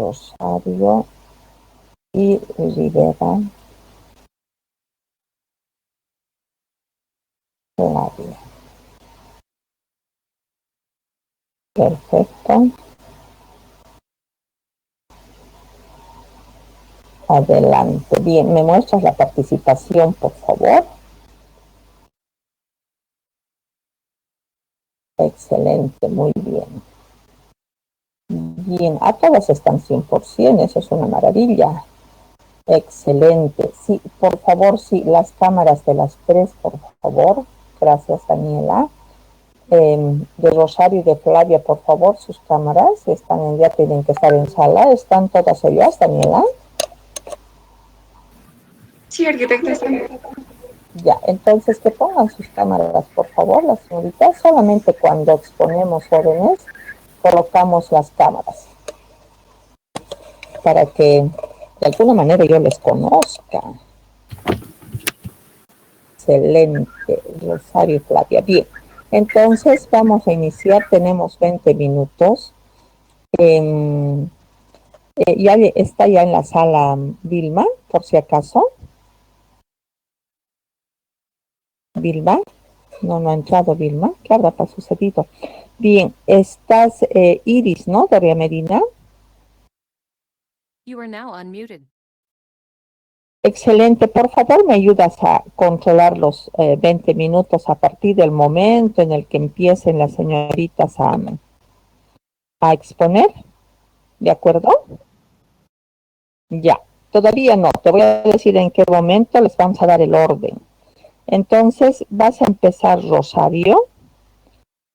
Rosario y Rivera Flavia. Perfecto. Adelante. Bien, ¿me muestras la participación, por favor? Excelente, muy bien. Bien, a todas están 100%, eso es una maravilla. Excelente. Sí, por favor, sí, las cámaras de las tres, por favor. Gracias, Daniela. De Rosario y de Flavia, por favor, sus cámaras están, ya tienen que estar en sala. ¿Están todas ellas, Daniela? Sí, arquitecta, está. Ya, entonces que pongan sus cámaras, por favor, las señoritas. Solamente cuando exponemos jóvenes, colocamos las cámaras para que de alguna manera yo les conozca. Excelente, Rosario y Flavia. Bien, entonces vamos a iniciar, tenemos 20 minutos. Ya está ya en la sala Vilma, por si acaso. Vilma, no ha entrado Vilma. ¿Qué habrá sucedido? Bien, estás Iris, ¿no? Daria Medina. You are now unmuted. Excelente, por favor me ayudas a controlar los 20 minutos a partir del momento en el que empiecen las señoritas a exponer, ¿de acuerdo? Ya, todavía no, te voy a decir en qué momento les vamos a dar el orden. Entonces vas a empezar Rosario,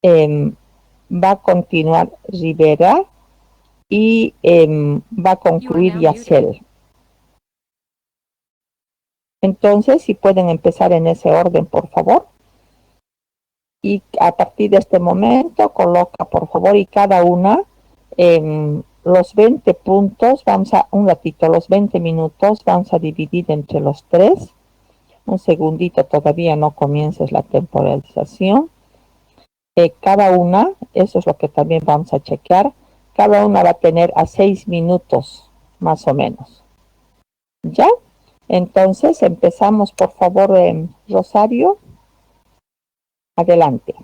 va a continuar Rivera y va a concluir Yacel. Entonces, si pueden empezar en ese orden, por favor. Y a partir de este momento, coloca, por favor, y cada una los 20 puntos, un ratito, los 20 minutos, vamos a dividir entre los tres. Un segundito, todavía no comiences la temporalización. Cada una, eso es lo que también vamos a chequear, cada una va a tener a 6 minutos, más o menos. ¿Ya? Entonces, empezamos, por favor, Rosario. Adelante.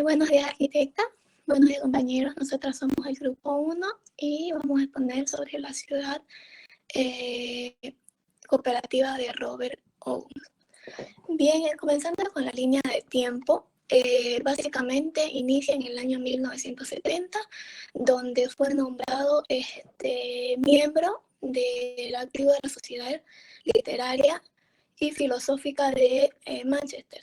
Buenos días, arquitecta. Buenos días, compañeros. Nosotras somos el grupo 1 y vamos a exponer sobre la ciudad cooperativa de Robert Owens. Bien, comenzando con la línea de tiempo, básicamente inicia en el año 1970, donde fue nombrado miembro del activo de la Sociedad Literaria y Filosófica de Manchester.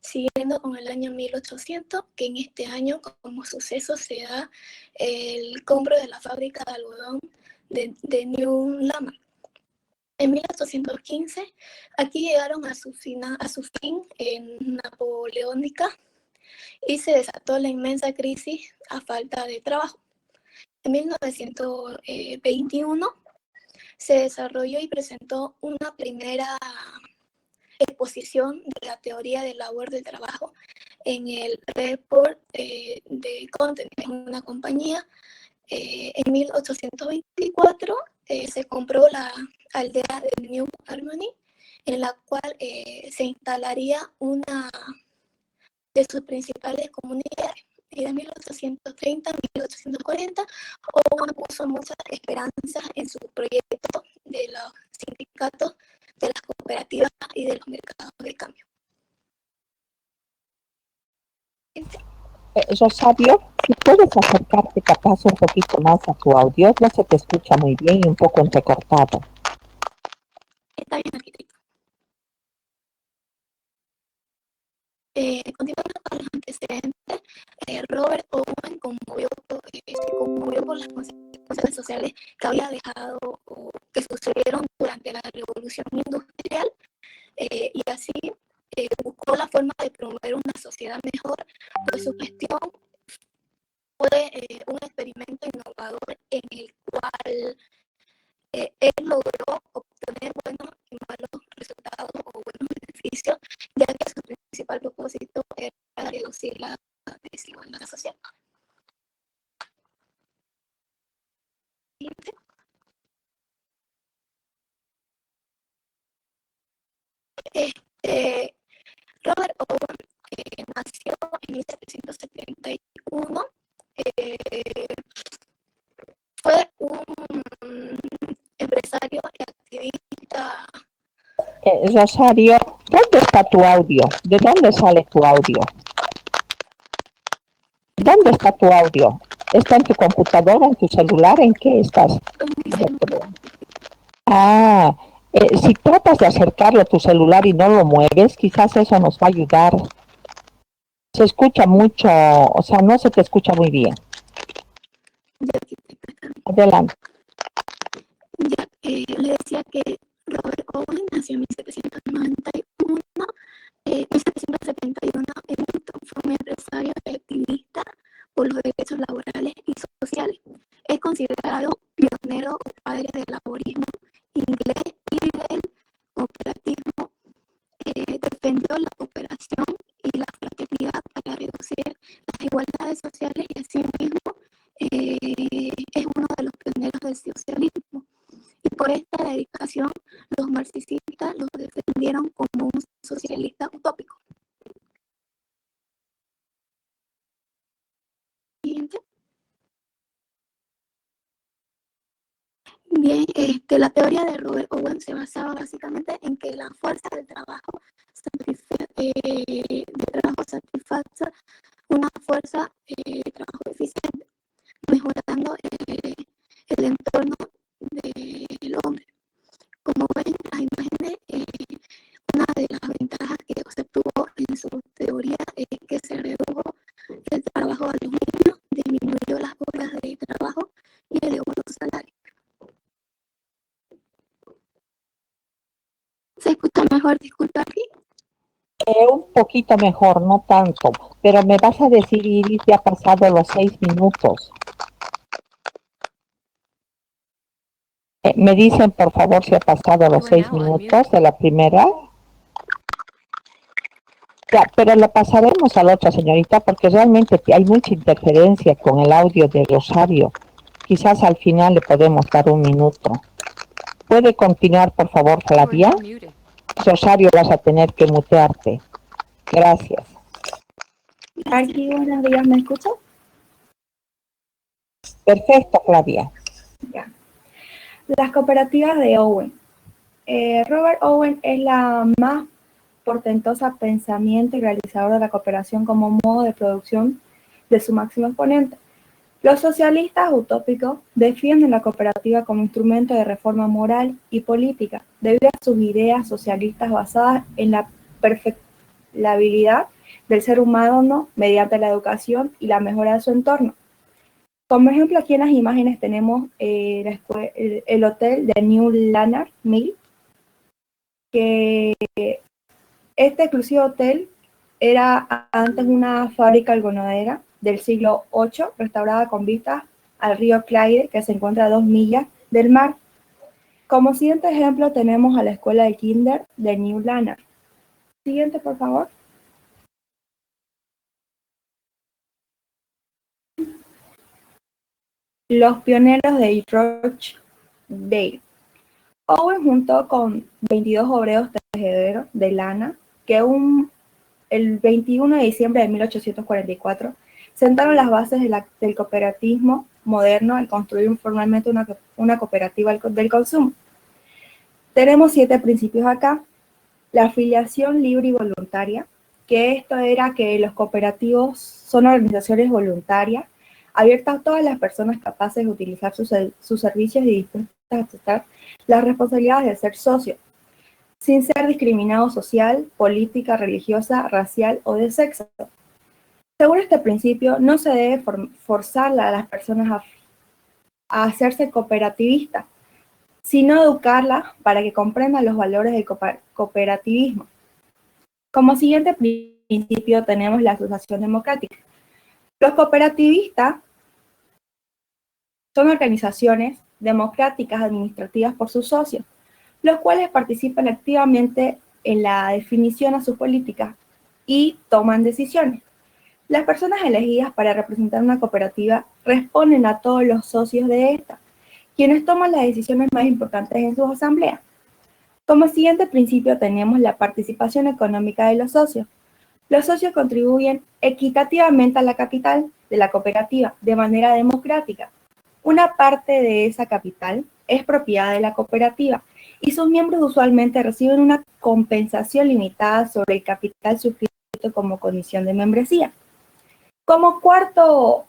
Siguiendo con el año 1800, que en este año como suceso se da el compro de la fábrica de algodón de New Lamar. En 1815, aquí llegaron a su fin napoleónica y se desató la inmensa crisis a falta de trabajo. En 1921 se desarrolló y presentó una primera exposición de la teoría de labor del trabajo en el Report de Content, en una compañía. En 1824 se compró la aldea de New Harmony, en la cual se instalaría una de sus principales comunidades. Y de 1830 a 1840, Owen puso muchas esperanzas en su proyecto de los sindicatos, de las cooperativas y de los mercados de cambio. Rosario, si puedes acercarte capaz un poquito más a tu audio, no se te escucha muy bien y un poco entrecortado. Está bien, arquitecto. Continuando con los antecedentes, Robert Owen se conmovió por las consecuencias sociales que había dejado o que sucedieron durante la Revolución Industrial y así buscó la forma de promover una sociedad mejor, pues su gestión fue un experimento innovador en el cual él logró obtener buenos y malos resultados o buenos beneficios, ya que su principal propósito era reducir la desigualdad social. Siguiente. Robert Owen nació en 1771. Fue un empresario y activista. Rosario, ¿dónde está tu audio? ¿De dónde sale tu audio? ¿Dónde está tu audio? ¿Está en tu computadora, en tu celular? ¿En qué estás? Ah, si tratas de acercarlo a tu celular y no lo mueves, quizás eso nos va a ayudar. Se escucha mucho, o sea, no se te escucha muy bien. Adelante. Ya, le decía que Robert Owen nació en 1791. 1771 fue un empresario y activista por los derechos laborales y sociales. Es considerado pionero o padre del laborismo inglés y del cooperativismo. Defendió la cooperación y la fraternidad para reducir las desigualdades sociales y asimismo es uno de los pioneros del socialismo. Y por esta dedicación, los marxistas los defendieron como un socialista utópico. Siguiente. Bien, la teoría de Robert Owen se basaba básicamente en que la fuerza del trabajo satisface una fuerza de trabajo eficiente, mejorando el entorno del hombre. Como ven las imágenes, una de las ventajas que se obtuvo en su teoría es que se redujo el trabajo a los niños, disminuyó las horas de trabajo y elevó los salarios. ¿Se escucha mejor? Disculpa aquí. Un poquito mejor, no tanto, pero me vas a decir, Iris, ya ha pasado los 6 minutos. Me dicen, por favor, si ha pasado los 6 minutos de la primera. Ya, pero lo pasaremos a la otra señorita porque realmente hay mucha interferencia con el audio de Rosario. Quizás al final le podemos dar un minuto. ¿Puede continuar, por favor, Flavia? Rosario, vas a tener que mutearte. Gracias. Aquí, buenos días, ¿me escuchan? Perfecto, Flavia. Ya. Las cooperativas de Owen. Robert Owen es la más portentosa pensamiento y realizador de la cooperación como modo de producción de su máximo exponente. Los socialistas utópicos defienden la cooperativa como instrumento de reforma moral y política, debido a sus ideas socialistas basadas en la perfectibilidad del ser humano mediante la educación y la mejora de su entorno. Como ejemplo, aquí en las imágenes tenemos el hotel de New Lanark Mill, que este exclusivo hotel era antes una fábrica algodonera del siglo VIII, restaurada con vistas al río Clyde, que se encuentra a 2 millas del mar. Como siguiente ejemplo tenemos a la escuela de Kinder de New Lanark. Siguiente, por favor. Los pioneros de Rochdale. Owen junto con 22 obreros tejedores de lana que el 21 de diciembre de 1844 sentaron las bases del cooperativismo moderno al construir formalmente una cooperativa del consumo. Tenemos 7 principios acá. La afiliación libre y voluntaria, que esto era que los cooperativos son organizaciones voluntarias abiertas a todas las personas capaces de utilizar sus servicios y dispuestas a aceptar las responsabilidades de ser socio, sin ser discriminado social, política, religiosa, racial o de sexo. Según este principio, no se debe forzar a las personas a hacerse cooperativistas, sino educarlas para que comprendan los valores del cooperativismo. Como siguiente principio tenemos la asociación democrática. Los cooperativistas son organizaciones democráticas administrativas por sus socios, los cuales participan activamente en la definición de sus políticas y toman decisiones. Las personas elegidas para representar una cooperativa responden a todos los socios de esta, quienes toman las decisiones más importantes en sus asambleas. Como siguiente principio tenemos la participación económica de los socios. Los socios contribuyen equitativamente a la capital de la cooperativa de manera democrática. Una parte de esa capital es propiedad de la cooperativa y sus miembros usualmente reciben una compensación limitada sobre el capital suscrito como condición de membresía. Como cuarto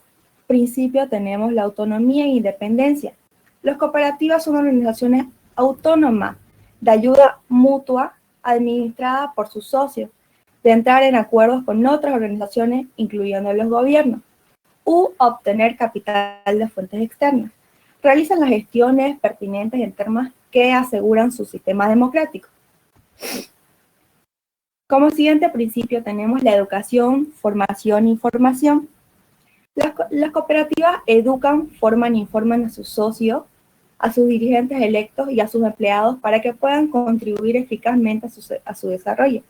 principio tenemos la autonomía e independencia. Las cooperativas son organizaciones autónomas de ayuda mutua administradas por sus socios, de entrar en acuerdos con otras organizaciones, incluyendo los gobiernos, u obtener capital de fuentes externas. Realizan las gestiones pertinentes en temas que aseguran su sistema democrático. Como siguiente principio tenemos la educación, formación e información. Las cooperativas educan, forman e informan a sus socios, a sus dirigentes electos y a sus empleados para que puedan contribuir eficazmente a su desarrollo.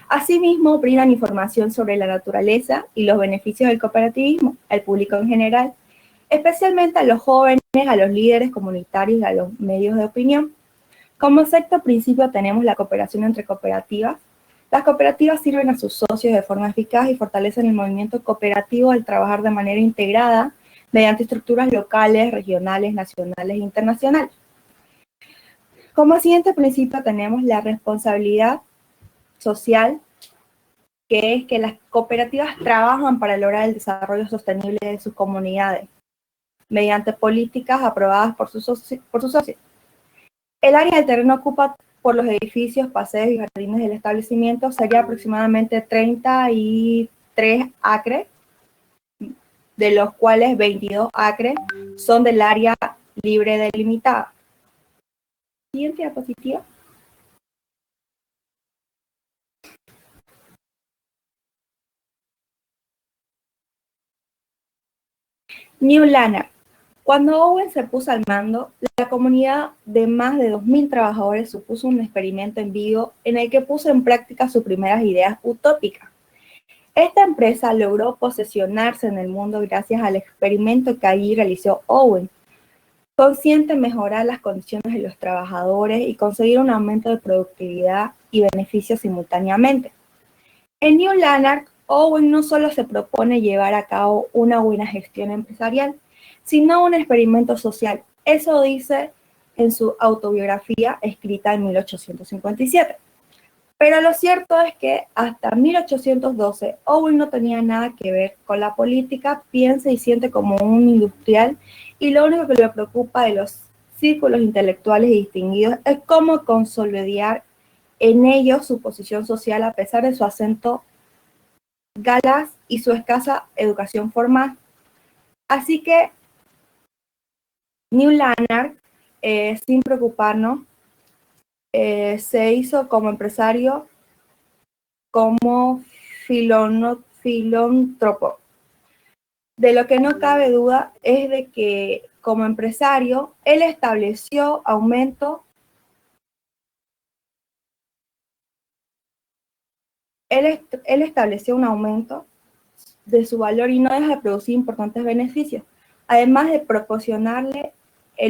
Asimismo, brindan información sobre la naturaleza y los beneficios del cooperativismo al público en general, especialmente a los jóvenes, a los líderes comunitarios y a los medios de opinión. Como sexto principio tenemos la cooperación entre cooperativas. Las cooperativas sirven a sus socios de forma eficaz y fortalecen el movimiento cooperativo al trabajar de manera integrada mediante estructuras locales, regionales, nacionales e internacionales. Como siguiente principio tenemos la responsabilidad social, que es que las cooperativas trabajan para lograr el desarrollo sostenible de sus comunidades mediante políticas aprobadas por sus socios. El área del terreno ocupa por los edificios, paseos y jardines del establecimiento sería aproximadamente 33 acres, de los cuales 22 acres son del área libre delimitada. Siguiente diapositiva. New Lanark. Cuando Owen se puso al mando, la comunidad de más de 2.000 trabajadores supuso un experimento en vivo en el que puso en práctica sus primeras ideas utópicas. Esta empresa logró posesionarse en el mundo gracias al experimento que allí realizó Owen, consciente de mejorar las condiciones de los trabajadores y conseguir un aumento de productividad y beneficios simultáneamente. En New Lanark, Owen no solo se propone llevar a cabo una buena gestión empresarial, sino un experimento social. Eso dice en su autobiografía escrita en 1857. Pero lo cierto es que hasta 1812 Owen no tenía nada que ver con la política, piensa y siente como un industrial y lo único que le preocupa de los círculos intelectuales y distinguidos es cómo consolidar en ellos su posición social a pesar de su acento galés y su escasa educación formal. Así que New Lanark, sin preocuparnos, se hizo como empresario, como filántropo. De lo que no cabe duda es de que como empresario, él estableció un aumento de su valor y no deja de producir importantes beneficios, además de proporcionarle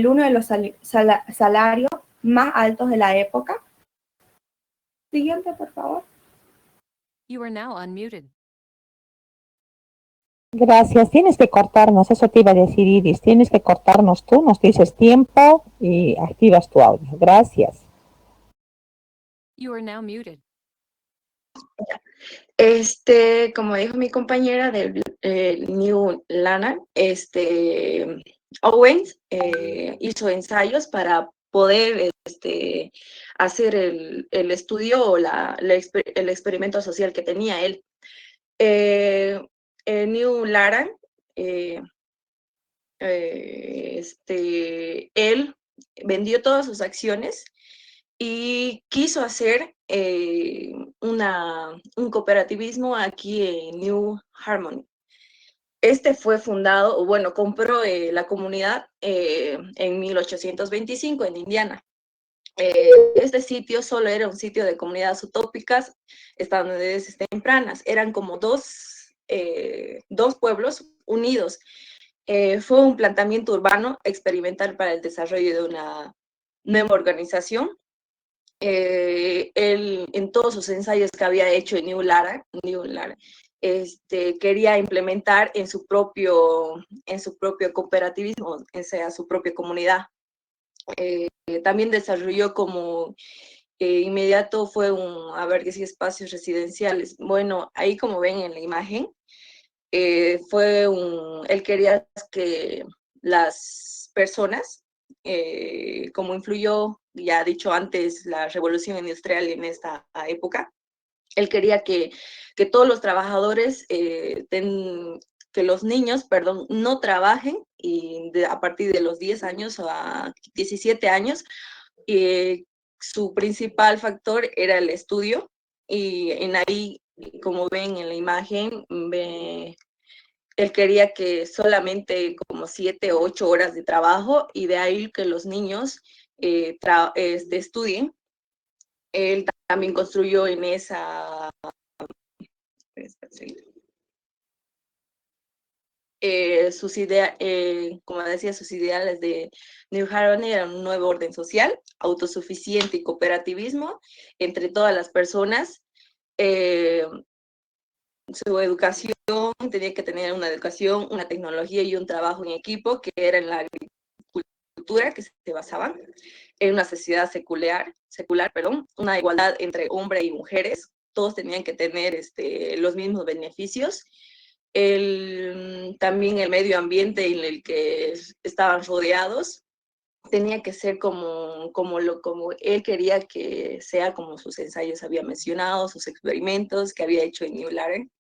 uno de los salarios más altos de la época. Siguiente, por favor. You are now unmuted. Gracias. Tienes que cortarnos, eso te iba a decir Iris, tienes que cortarnos tú, nos dices tiempo y activas tu audio. Gracias. You are now muted. Como dijo mi compañera del New Lanark, Owens hizo ensayos para poder hacer el estudio o el experimento social que tenía él. New Lanark, él vendió todas sus acciones y quiso hacer un cooperativismo aquí en New Harmony. Fue fundado, o bueno, compró la comunidad en 1825 en Indiana. Este sitio solo era un sitio de comunidades utópicas estadounidenses tempranas. Eran como dos pueblos unidos Fue un planteamiento urbano experimental para el desarrollo de una nueva organización. Él, en todos sus ensayos que había hecho en New Lara, quería implementar en su propio cooperativismo, o sea, su propia comunidad. También desarrolló como inmediato fue a ver, que sí, espacios residenciales. Bueno, ahí como ven en la imagen, él quería que las personas, como influyó, ya dicho antes, la revolución industrial en esta época, él quería que todos los trabajadores, que los niños, perdón, no trabajen y a partir de los 10 años a 17 años, su principal factor era el estudio, y en ahí, como ven en la imagen, él quería que solamente como 7 o 8 horas de trabajo, y de ahí que los niños estudien. Él también construyó en esa... sus ideas, como decía, sus ideales de New Harmony eran un nuevo orden social, autosuficiente y cooperativismo entre todas las personas. Su educación tenía que tener una educación, una tecnología y un trabajo en equipo, que era en la agricultura, que se basaban en una sociedad secular, una igualdad entre hombres y mujeres. Todos tenían que tener los mismos beneficios. También el medio ambiente en el que estaban rodeados tenía que ser como él quería que sea, como sus ensayos había mencionado, sus experimentos que había hecho en New Laren.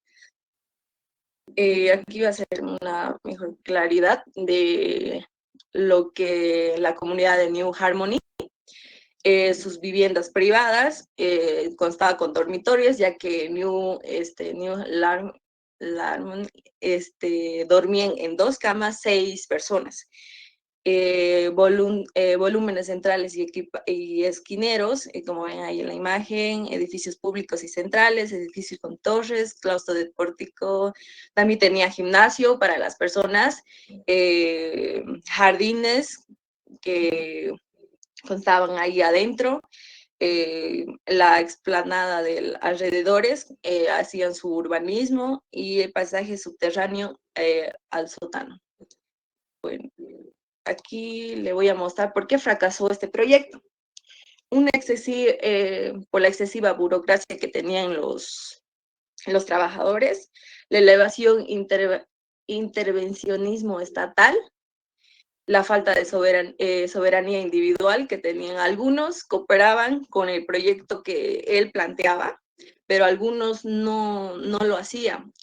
Aquí va a ser una mejor claridad de lo que la comunidad de New Harmony. Sus viviendas privadas constaba con dormitorios, ya que New Larmon dormían en 2 camas, 6 personas. Volúmenes centrales y esquineros, como ven ahí en la imagen, edificios públicos y centrales, edificios con torres, claustro de pórtico, también tenía gimnasio para las personas, jardines que constaban ahí adentro, la explanada de alrededores, hacían su urbanismo, y el pasaje subterráneo al sótano. Bueno, aquí le voy a mostrar por qué fracasó este proyecto. Por la excesiva burocracia que tenían los trabajadores, la elevación intervencionismo estatal, la falta de soberanía individual que tenían algunos, cooperaban con el proyecto que él planteaba, pero algunos no lo hacían.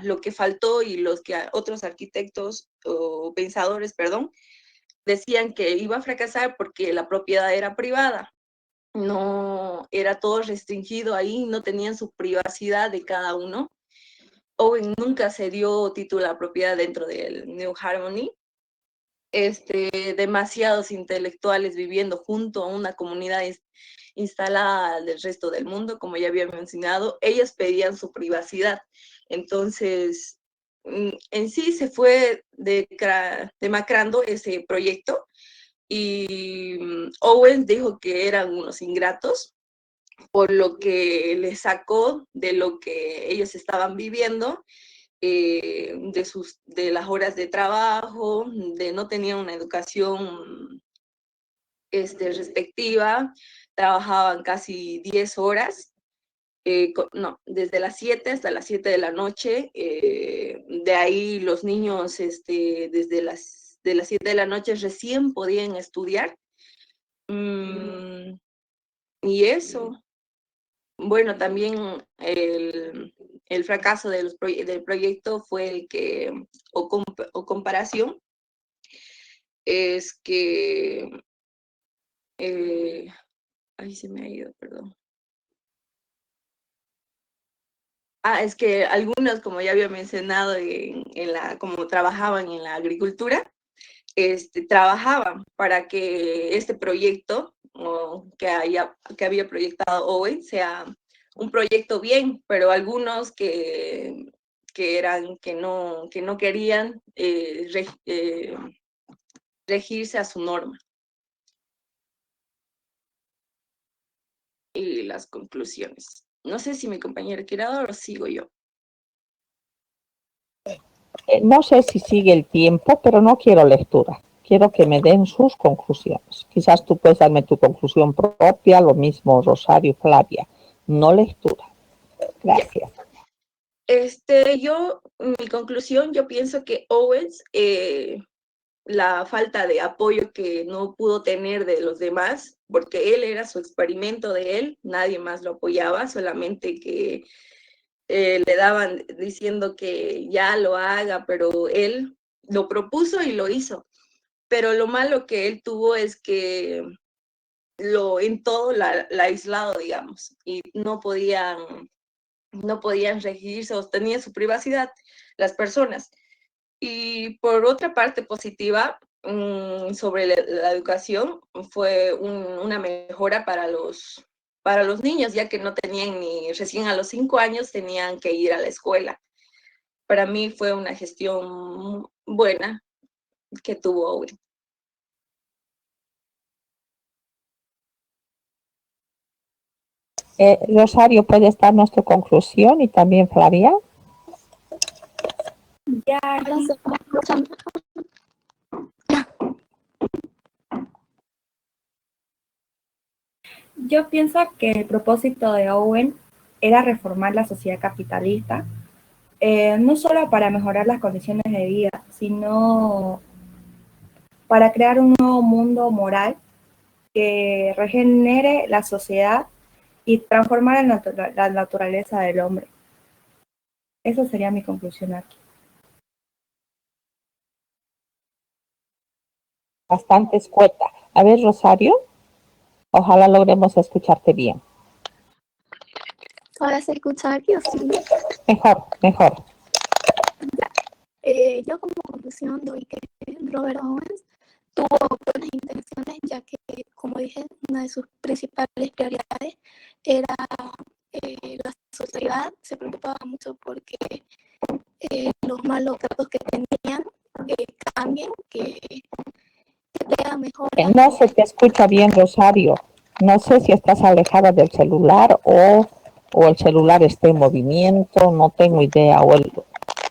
Lo que faltó, y los que otros arquitectos o pensadores, perdón, decían que iba a fracasar porque la propiedad era privada, no era todo restringido ahí, no tenían su privacidad de cada uno. Owen nunca se dio título a propiedad dentro del New Harmony. Demasiados intelectuales viviendo junto a una comunidad instalada del resto del mundo, como ya había mencionado, ellos pedían su privacidad. Entonces, en sí se fue demacrando ese proyecto, y Owen dijo que eran unos ingratos, por lo que les sacó de lo que ellos estaban viviendo, de las horas de trabajo, de no tener una educación respectiva, trabajaban casi 10 horas, desde las 7 hasta las 7 de la noche, de ahí los niños desde de las 7 de la noche recién podían estudiar, y eso. Bueno, también el fracaso del proyecto fue el que, o comparación, es que, ahí se me ha ido, perdón. Es que algunos, como ya había mencionado, como trabajaban en la agricultura, trabajaban para que este proyecto que había proyectado Owen sea un proyecto bien, pero algunos que que no querían regirse a su norma. Y las conclusiones. No sé si mi compañera quiere dar o sigo yo. No sé si sigue el tiempo, pero no quiero lectura. Quiero que me den sus conclusiones. Quizás tú puedes darme tu conclusión propia, lo mismo Rosario, Flavia. No lectura. Gracias. Mi conclusión, yo pienso que Owens, la falta de apoyo que no pudo tener de los demás, porque él era su experimento de él, nadie más lo apoyaba, solamente que le daban diciendo que ya lo haga, pero él lo propuso y lo hizo. Pero lo malo que él tuvo es que en todo la aislado, digamos, y no podían regirse o tenían su privacidad las personas. Y por otra parte positiva, sobre la educación, fue una mejora para los niños, ya que no tenían recién a los 5 años tenían que ir a la escuela. Para mí fue una gestión buena que tuvo Owen. Rosario, ¿puedes darnos tu conclusión? Y también Flavia. Ya, Ahora se me escucha mejor. yo pienso que el propósito de Owen era reformar la sociedad capitalista, no solo para mejorar las condiciones de vida, sino para crear un nuevo mundo moral que regenere la sociedad y transformar la naturaleza del hombre. Esa sería mi conclusión aquí. Bastante escueta. A ver, Rosario, ojalá logremos escucharte bien. Ahora se escucha aquí o sí. Mejor, mejor. Yo como conclusión doy que Robert Owens tuvo buenas intenciones, ya que, como dije, una de sus principales prioridades era la sociedad. Se preocupaba mucho porque los malos tratos que tenían cambien, que tengan mejoras. No se te escucha bien, Rosario. No sé si estás alejada del celular o el celular está en movimiento, no tengo idea, o el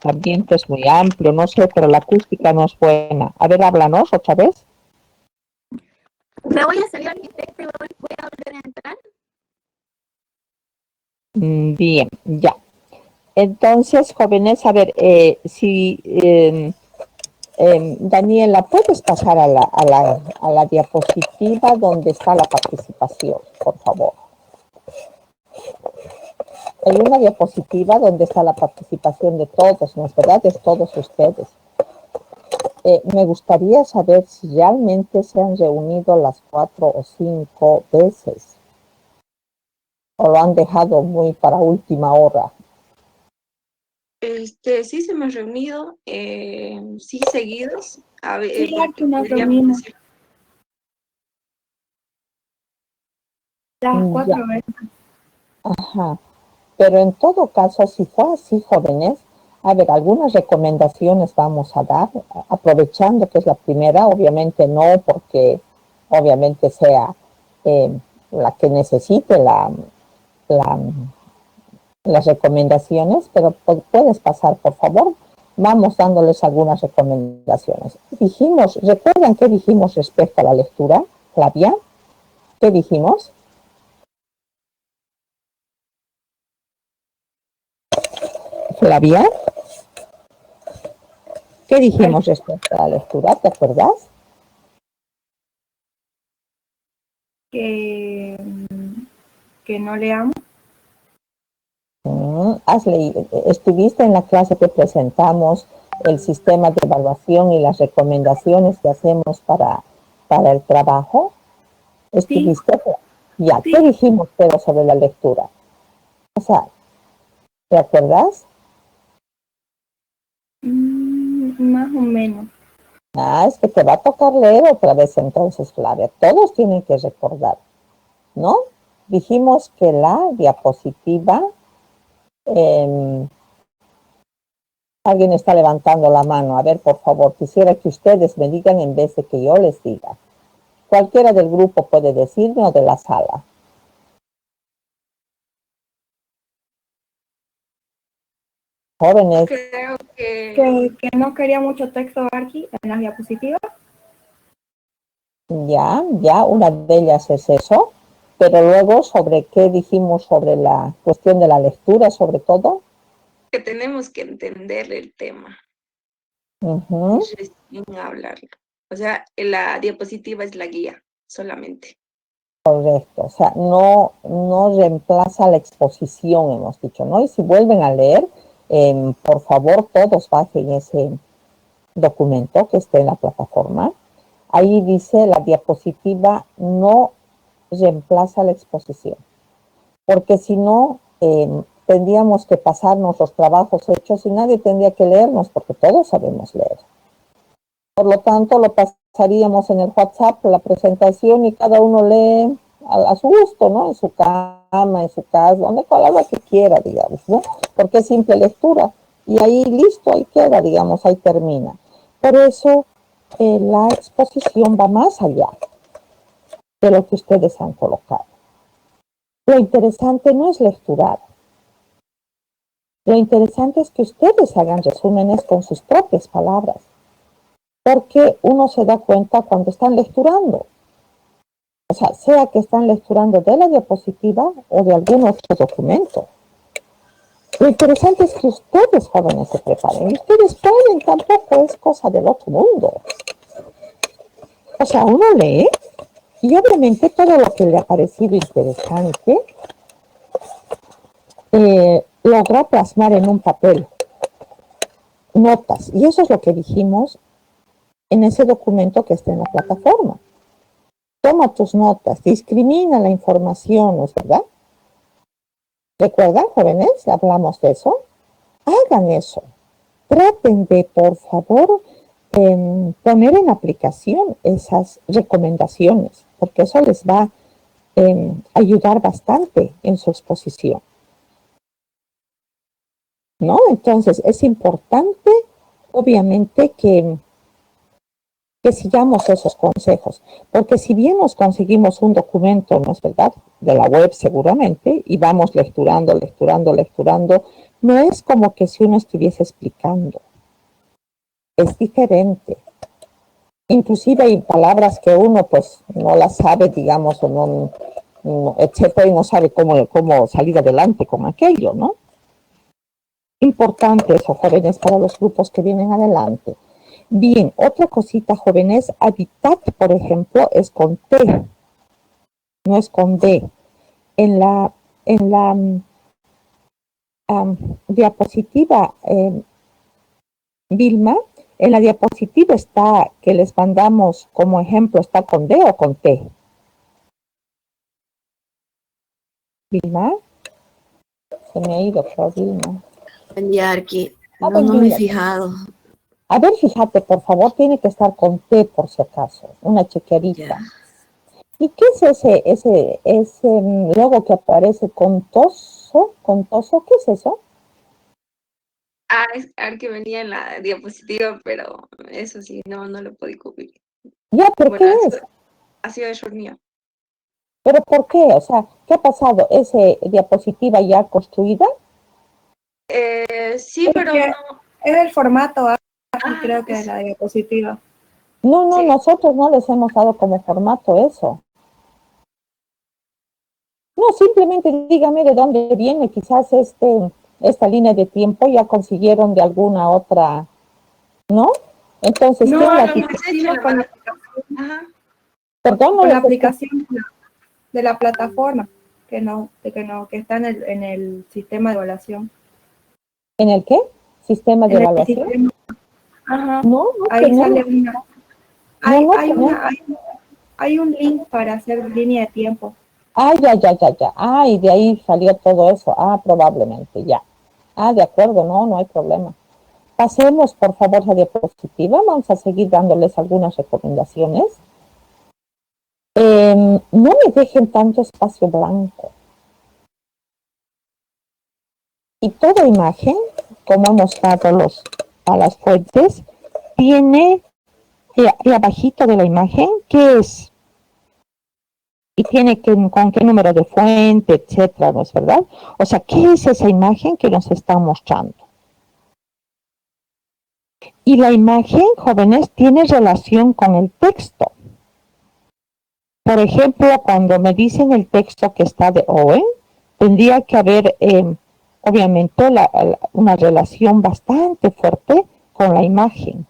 ambiente es muy amplio, no sé, pero la acústica no es buena. A ver, háblanos otra vez. Me voy a salir y voy a volver a entrar. Bien, ya. Entonces, jóvenes, a ver, si Daniela, ¿puedes pasar a la diapositiva donde está la participación, por favor? Hay una diapositiva donde está la participación de todos, ¿no es verdad? De todos ustedes. Me gustaría saber si realmente se han reunido las 4 o 5 veces o lo han dejado muy para última hora. Sí se me han reunido, sí seguidos. A ver, Sí, porque nos podríamos reunimos decir, las Ya. 4 veces. Ajá. Pero en todo caso, si fue así, jóvenes, a ver, algunas recomendaciones vamos a dar, aprovechando que es la primera, obviamente no porque obviamente sea la que necesite las recomendaciones, pero puedes pasar, por favor. Vamos dándoles algunas recomendaciones. ¿Recuerdan qué dijimos respecto a la lectura, Flavia? ¿Qué dijimos? Flavia, ¿qué dijimos respecto a la lectura? ¿Te acuerdas? Que no leamos. ¿Estuviste en la clase que presentamos el sistema de evaluación y las recomendaciones que hacemos para el trabajo? ¿Estuviste? Ya, Sí. ¿qué dijimos pero sobre la lectura? O sea, ¿te acuerdas? Más o menos. Es que te va a tocar leer otra vez entonces, Flavia. Todos tienen que recordar, ¿no? Dijimos que la diapositiva Alguien está levantando la mano. A ver, por favor, quisiera que ustedes me digan en vez de que yo les diga. Cualquiera del grupo puede decirme o de la sala. Jóvenes, Creo que no quería mucho texto aquí en las diapositivas. ya, una de ellas es eso. Pero luego, ¿sobre qué dijimos sobre la cuestión de la lectura, sobre todo? Que tenemos que entender el tema Ujú. y recién hablarlo. O sea, la diapositiva es la guía solamente. Correcto, o sea, no reemplaza la exposición, hemos dicho, ¿no? Y si vuelven a leer, por favor, todos bajen ese documento que esté en la plataforma. Ahí dice la diapositiva no reemplaza la exposición, porque si no, tendríamos que pasarnos los trabajos hechos y nadie tendría que leernos, porque todos sabemos leer. Por lo tanto, lo pasaríamos en el WhatsApp, la presentación, y cada uno lee a su gusto, ¿no? En su cama, en su casa, donde palabra que quiera, digamos, ¿no? Porque es simple lectura. Y ahí listo, ahí queda, digamos, ahí termina. Por eso la exposición va más allá de lo que ustedes han colocado. Lo interesante no es lecturar. Lo interesante es que ustedes hagan resúmenes con sus propias palabras. Porque uno se da cuenta cuando están lecturando. O sea que están lecturando de la diapositiva o de algún otro documento. Lo interesante es que ustedes, jóvenes, se preparen. Ustedes pueden, tampoco es cosa del otro mundo. O sea, uno lee y obviamente todo lo que le ha parecido interesante logra plasmar en un papel notas. Y eso es lo que dijimos en ese documento que está en la plataforma. Toma tus notas, discrimina la información, ¿no es verdad? ¿Recuerdan, jóvenes? Hablamos de eso. Hagan eso. Traten de, por favor, poner en aplicación esas recomendaciones, porque eso les va a ayudar bastante en su exposición, ¿no? Entonces, es importante, obviamente, que sigamos esos consejos, porque si bien nos conseguimos un documento, ¿no es verdad?, de la web seguramente, y vamos lecturando, no es como que si uno estuviese explicando, es diferente. Inclusive hay palabras que uno pues no las sabe, digamos, o no etcétera, y no sabe cómo salir adelante con aquello, ¿no? Importante eso, jóvenes, para los grupos que vienen adelante. Bien, otra cosita, jóvenes, hábitat, por ejemplo, es con T, no es con D. En la diapositiva, Vilma, en la diapositiva está, que les mandamos como ejemplo, ¿está con D o con T? Vilma, se me ha ido, pero Vilma. Yarki, no me he fijado. A ver, fíjate, por favor, tiene que estar con T por si acaso, una chequerita. Ya. ¿Y qué es ese logo que aparece contoso? ¿Qué es eso? Es que venía en la diapositiva, pero eso sí, no lo pude cubrir. Ya, ¿pero Bueno, qué es? ha sido error mío. ¿Pero por qué? O sea, ¿qué ha pasado? ¿Es diapositiva ya construida? Sí, pero que no. Es el formato aquí, creo que de Eso. la diapositiva. No, Sí. nosotros no les hemos dado como formato eso. No, simplemente dígame de dónde viene, quizás esta línea de tiempo ya consiguieron de alguna otra, ¿no? Entonces, No, ¿quién la lo hicimos con la aplicación, Ajá. Perdón, no con la les escuché. aplicación de la plataforma que está en el sistema de evaluación. ¿En el qué? ¿Sistema de En el evaluación? sistema, ajá, No ahí sale tenemos. una. No Hay tenemos. hay un link para hacer línea de tiempo. Ah, ya. Ah, y de ahí salió todo eso. Ah, probablemente, ya. Ah, de acuerdo, no hay problema. Pasemos, por favor, la diapositiva. Vamos a seguir dándoles algunas recomendaciones. No me dejen tanto espacio blanco. Y toda imagen, como hemos dado a las fuentes, tiene y abajito de la imagen, ¿qué es? Y tiene con qué número de fuente, etcétera, ¿no es verdad? O sea, ¿qué es esa imagen que nos están mostrando? Y la imagen, jóvenes, tiene relación con el texto. Por ejemplo, cuando me dicen el texto que está de Owen, tendría que haber, obviamente, una relación bastante fuerte con la imagen,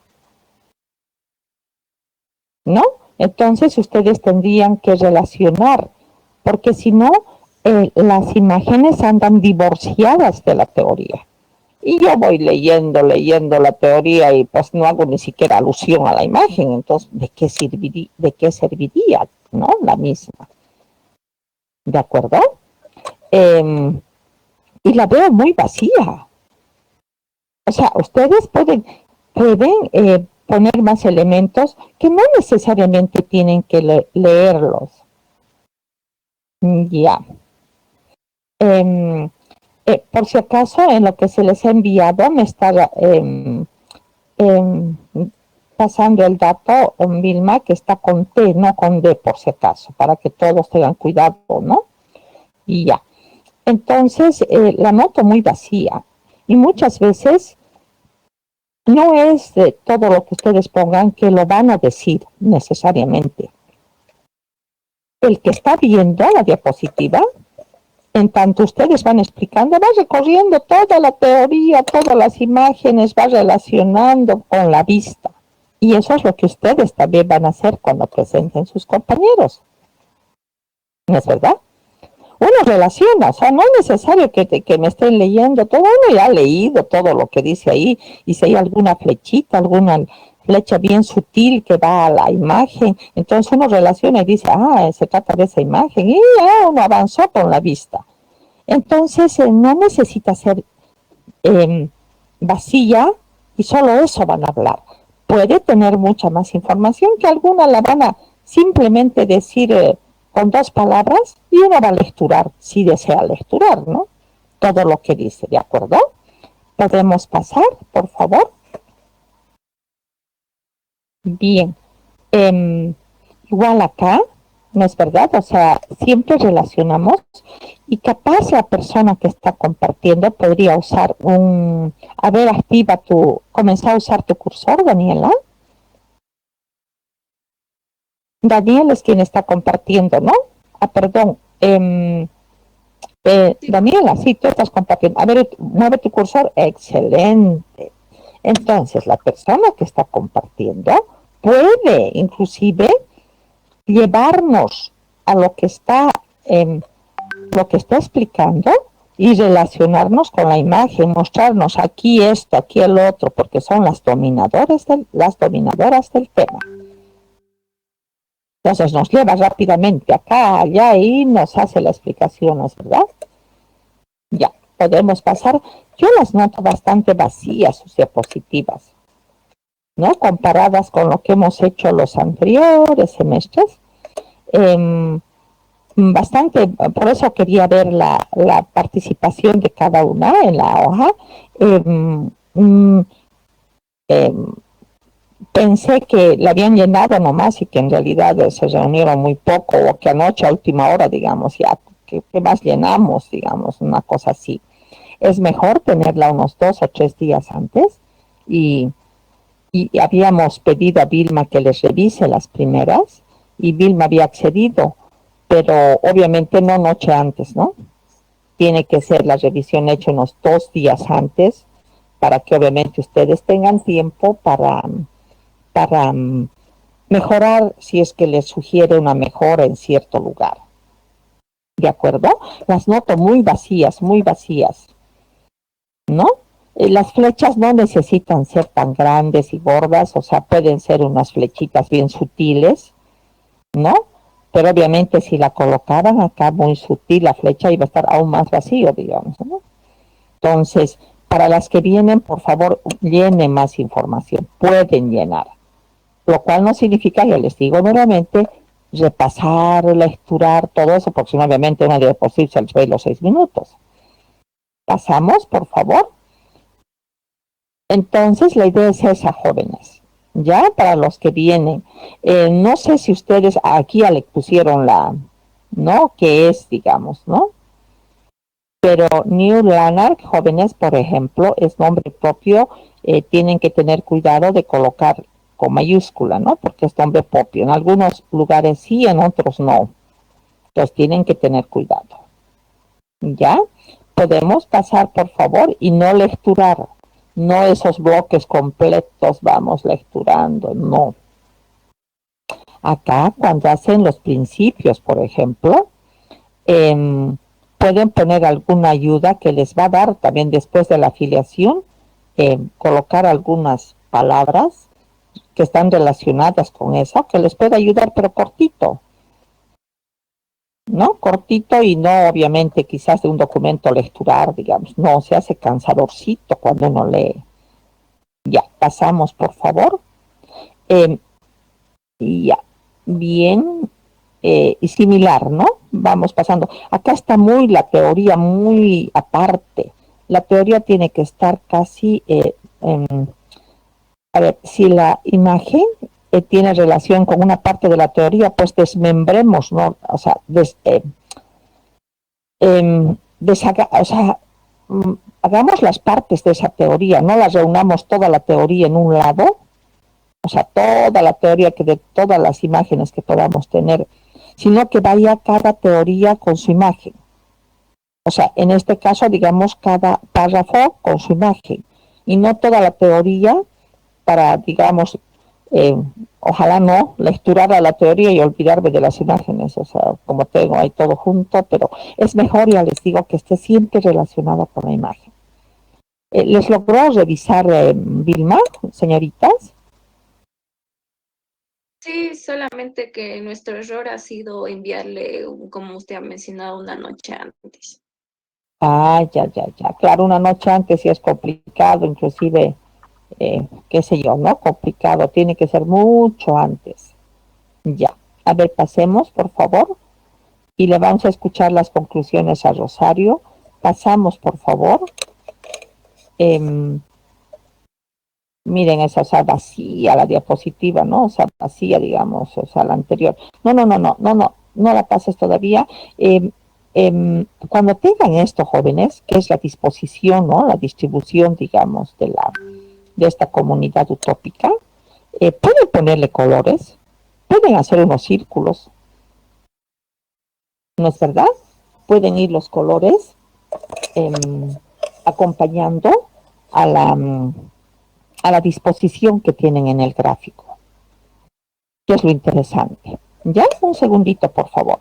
¿no? Entonces ustedes tendrían que relacionar, porque si no, las imágenes andan divorciadas de la teoría. Y yo voy leyendo la teoría y pues no hago ni siquiera alusión a la imagen. Entonces, ¿de qué serviría, no? La misma. ¿De acuerdo? Y la veo muy vacía. O sea, ustedes pueden poner más elementos que no necesariamente tienen que leerlos. Ya. Por si acaso, en lo que se les ha enviado, me está pasando el dato, Vilma, que está con T, no con D, por si acaso, para que todos tengan cuidado, ¿no? Y ya. Entonces, la noto muy vacía. Y muchas veces no es de todo lo que ustedes pongan que lo van a decir necesariamente. El que está viendo la diapositiva, en tanto ustedes van explicando, va recorriendo toda la teoría, todas las imágenes, va relacionando con la vista. Y eso es lo que ustedes también van a hacer cuando presenten sus compañeros. ¿No es verdad? Uno relaciona, o sea, no es necesario que me estén leyendo todo, uno ya ha leído todo lo que dice ahí, y si hay alguna flechita, alguna flecha bien sutil que va a la imagen, entonces uno relaciona y dice, se trata de esa imagen, y ya uno avanzó con la vista. Entonces, no necesita ser vacía, y solo eso van a hablar. Puede tener mucha más información, que alguna la van a simplemente decir con 2 palabras, y uno va a lecturar, si desea lecturar, ¿no? Todo lo que dice, ¿de acuerdo? ¿Podemos pasar, por favor? Bien. Igual acá, ¿no es verdad? O sea, siempre relacionamos, y capaz la persona que está compartiendo podría usar a ver, comenzar a usar tu cursor, Daniela. Daniel es quien está compartiendo, ¿no? Perdón. Daniela, sí, tú estás compartiendo. A ver, mueve tu cursor. Excelente. Entonces, la persona que está compartiendo puede, inclusive, llevarnos a lo que está explicando y relacionarnos con la imagen, mostrarnos aquí esto, aquí el otro, porque son las dominadoras del tema. Entonces nos lleva rápidamente acá, allá y nos hace la explicación, ¿no es verdad? Ya, podemos pasar. Yo las noto bastante vacías, sus diapositivas, ¿no? Comparadas con lo que hemos hecho los anteriores semestres. Bastante, por eso quería ver la participación de cada una en la hoja. Pensé que la habían llenado nomás y que en realidad se reunieron muy poco, o que anoche a última hora, digamos, ya, ¿qué más llenamos? Digamos, una cosa así. Es mejor tenerla unos 2 o 3 días antes, y habíamos pedido a Vilma que les revise las primeras, y Vilma había accedido, pero obviamente no noche antes, ¿no? Tiene que ser la revisión hecha unos 2 días antes, para que obviamente ustedes tengan tiempo para mejorar, si es que les sugiere una mejora en cierto lugar. ¿De acuerdo? Las noto muy vacías, ¿no? Las flechas no necesitan ser tan grandes y gordas, o sea, pueden ser unas flechitas bien sutiles, ¿no? Pero obviamente si la colocaran acá muy sutil, la flecha iba a estar aún más vacío, digamos, ¿no? Entonces, para las que vienen, por favor, llenen más información, pueden llenar. Lo cual no significa, ya les digo nuevamente, repasar, lecturar, todo eso, porque obviamente una diapositiva se les ve los 6 minutos. Pasamos, por favor. Entonces, la idea es esa, jóvenes, ya para los que vienen. No sé si ustedes aquí ya le pusieron ¿no? ¿Qué es, digamos, ¿no? Pero New Lanark, jóvenes, por ejemplo, es nombre propio, tienen que tener cuidado de colocar con mayúscula, ¿no? Porque es nombre propio. En algunos lugares sí, en otros no. Entonces tienen que tener cuidado. ¿Ya? Podemos pasar, por favor, y no lecturar. No esos bloques completos vamos lecturando, no. Acá, cuando hacen los principios, por ejemplo, pueden poner alguna ayuda que les va a dar también después de la afiliación, colocar algunas palabras que están relacionadas con eso, que les puede ayudar, pero cortito, ¿no? Cortito y no obviamente quizás de un documento lecturar, digamos, no, se hace cansadorcito cuando uno lee. Ya, pasamos por favor. Ya, bien, y similar, ¿no? Vamos pasando. Acá está muy la teoría, muy aparte. La teoría tiene que estar casi, a ver, si la imagen tiene relación con una parte de la teoría, pues desmembremos, ¿no? O sea, o sea, hagamos las partes de esa teoría, no las reunamos toda la teoría en un lado, o sea, toda la teoría que de todas las imágenes que podamos tener, sino que vaya cada teoría con su imagen. O sea, en este caso, digamos, cada párrafo con su imagen, y no toda la teoría para, digamos, ojalá no lecturar a la teoría y olvidarme de las imágenes, o sea, como tengo ahí todo junto, pero es mejor, ya les digo, que esté siempre relacionado con la imagen. ¿Les logró revisar Vilma, señoritas? Sí, solamente que nuestro error ha sido enviarle, como usted ha mencionado, una noche antes. Ah, ya. Claro, una noche antes sí es complicado, inclusive, qué sé yo, ¿no? Complicado, tiene que ser mucho antes. Ya. A ver, pasemos, por favor. Y le vamos a escuchar las conclusiones a Rosario. Pasamos, por favor. Miren esa, o sea, vacía la diapositiva, ¿no? O sea, vacía, digamos, o sea, la anterior. No la pases todavía. Cuando tengan esto, jóvenes, que es la disposición, ¿no? La distribución, digamos, de esta comunidad utópica, pueden ponerle colores, pueden hacer unos círculos, ¿no es verdad? Pueden ir los colores acompañando a la disposición que tienen en el gráfico, que es lo interesante. Ya, un segundito, por favor.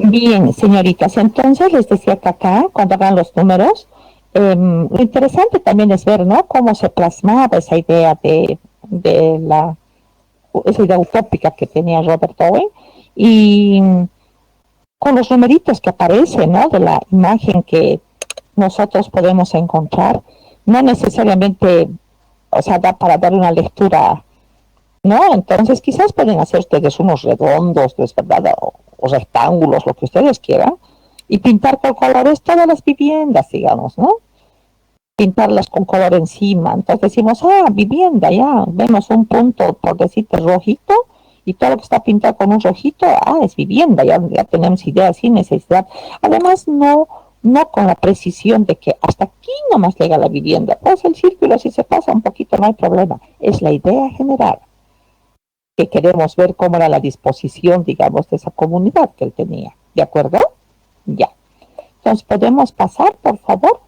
Bien, señoritas, entonces les decía que acá, cuando hagan los números, lo interesante también es ver, ¿no? Cómo se plasmaba esa idea esa idea utópica que tenía Robert Owen, y con los numeritos que aparecen, ¿no? De la imagen que nosotros podemos encontrar, no necesariamente, o sea, da para dar una lectura, ¿no? Entonces quizás pueden hacer ustedes unos redondos, ¿no es verdad? O rectángulos, lo que ustedes quieran, y pintar con colores todas las viviendas, digamos, ¿no? Pintarlas con color encima. Entonces decimos, vivienda, ya, vemos un punto, por decirte, rojito, Y todo lo que está pintado con un rojito, es vivienda, ya tenemos idea sin necesidad. Además, no con la precisión de que hasta aquí nomás llega la vivienda. Pues el círculo, si se pasa un poquito, no hay problema. Es la idea general, que queremos ver cómo era la disposición, digamos, de esa comunidad que él tenía. ¿De acuerdo? Ya. Entonces, ¿podemos pasar, por favor?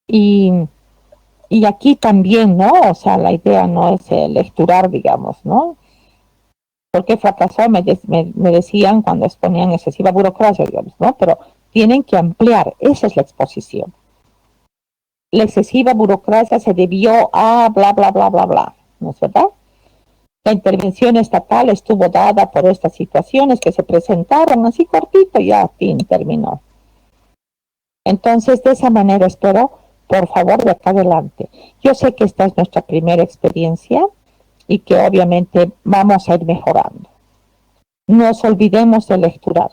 Y aquí también, ¿no? O sea, la idea no es lecturar, digamos, ¿no? Porque fracasó, me decían cuando exponían excesiva burocracia, digamos, ¿no? Pero tienen que ampliar, esa es la exposición. La excesiva burocracia se debió a bla, bla, bla, bla, bla, ¿no es verdad? La intervención estatal estuvo dada por estas situaciones que se presentaron así cortito y ya, fin, terminó. Entonces, de esa manera espero, por favor, de acá adelante. Yo sé que esta es nuestra primera experiencia y que obviamente vamos a ir mejorando. No nos olvidemos de lecturar.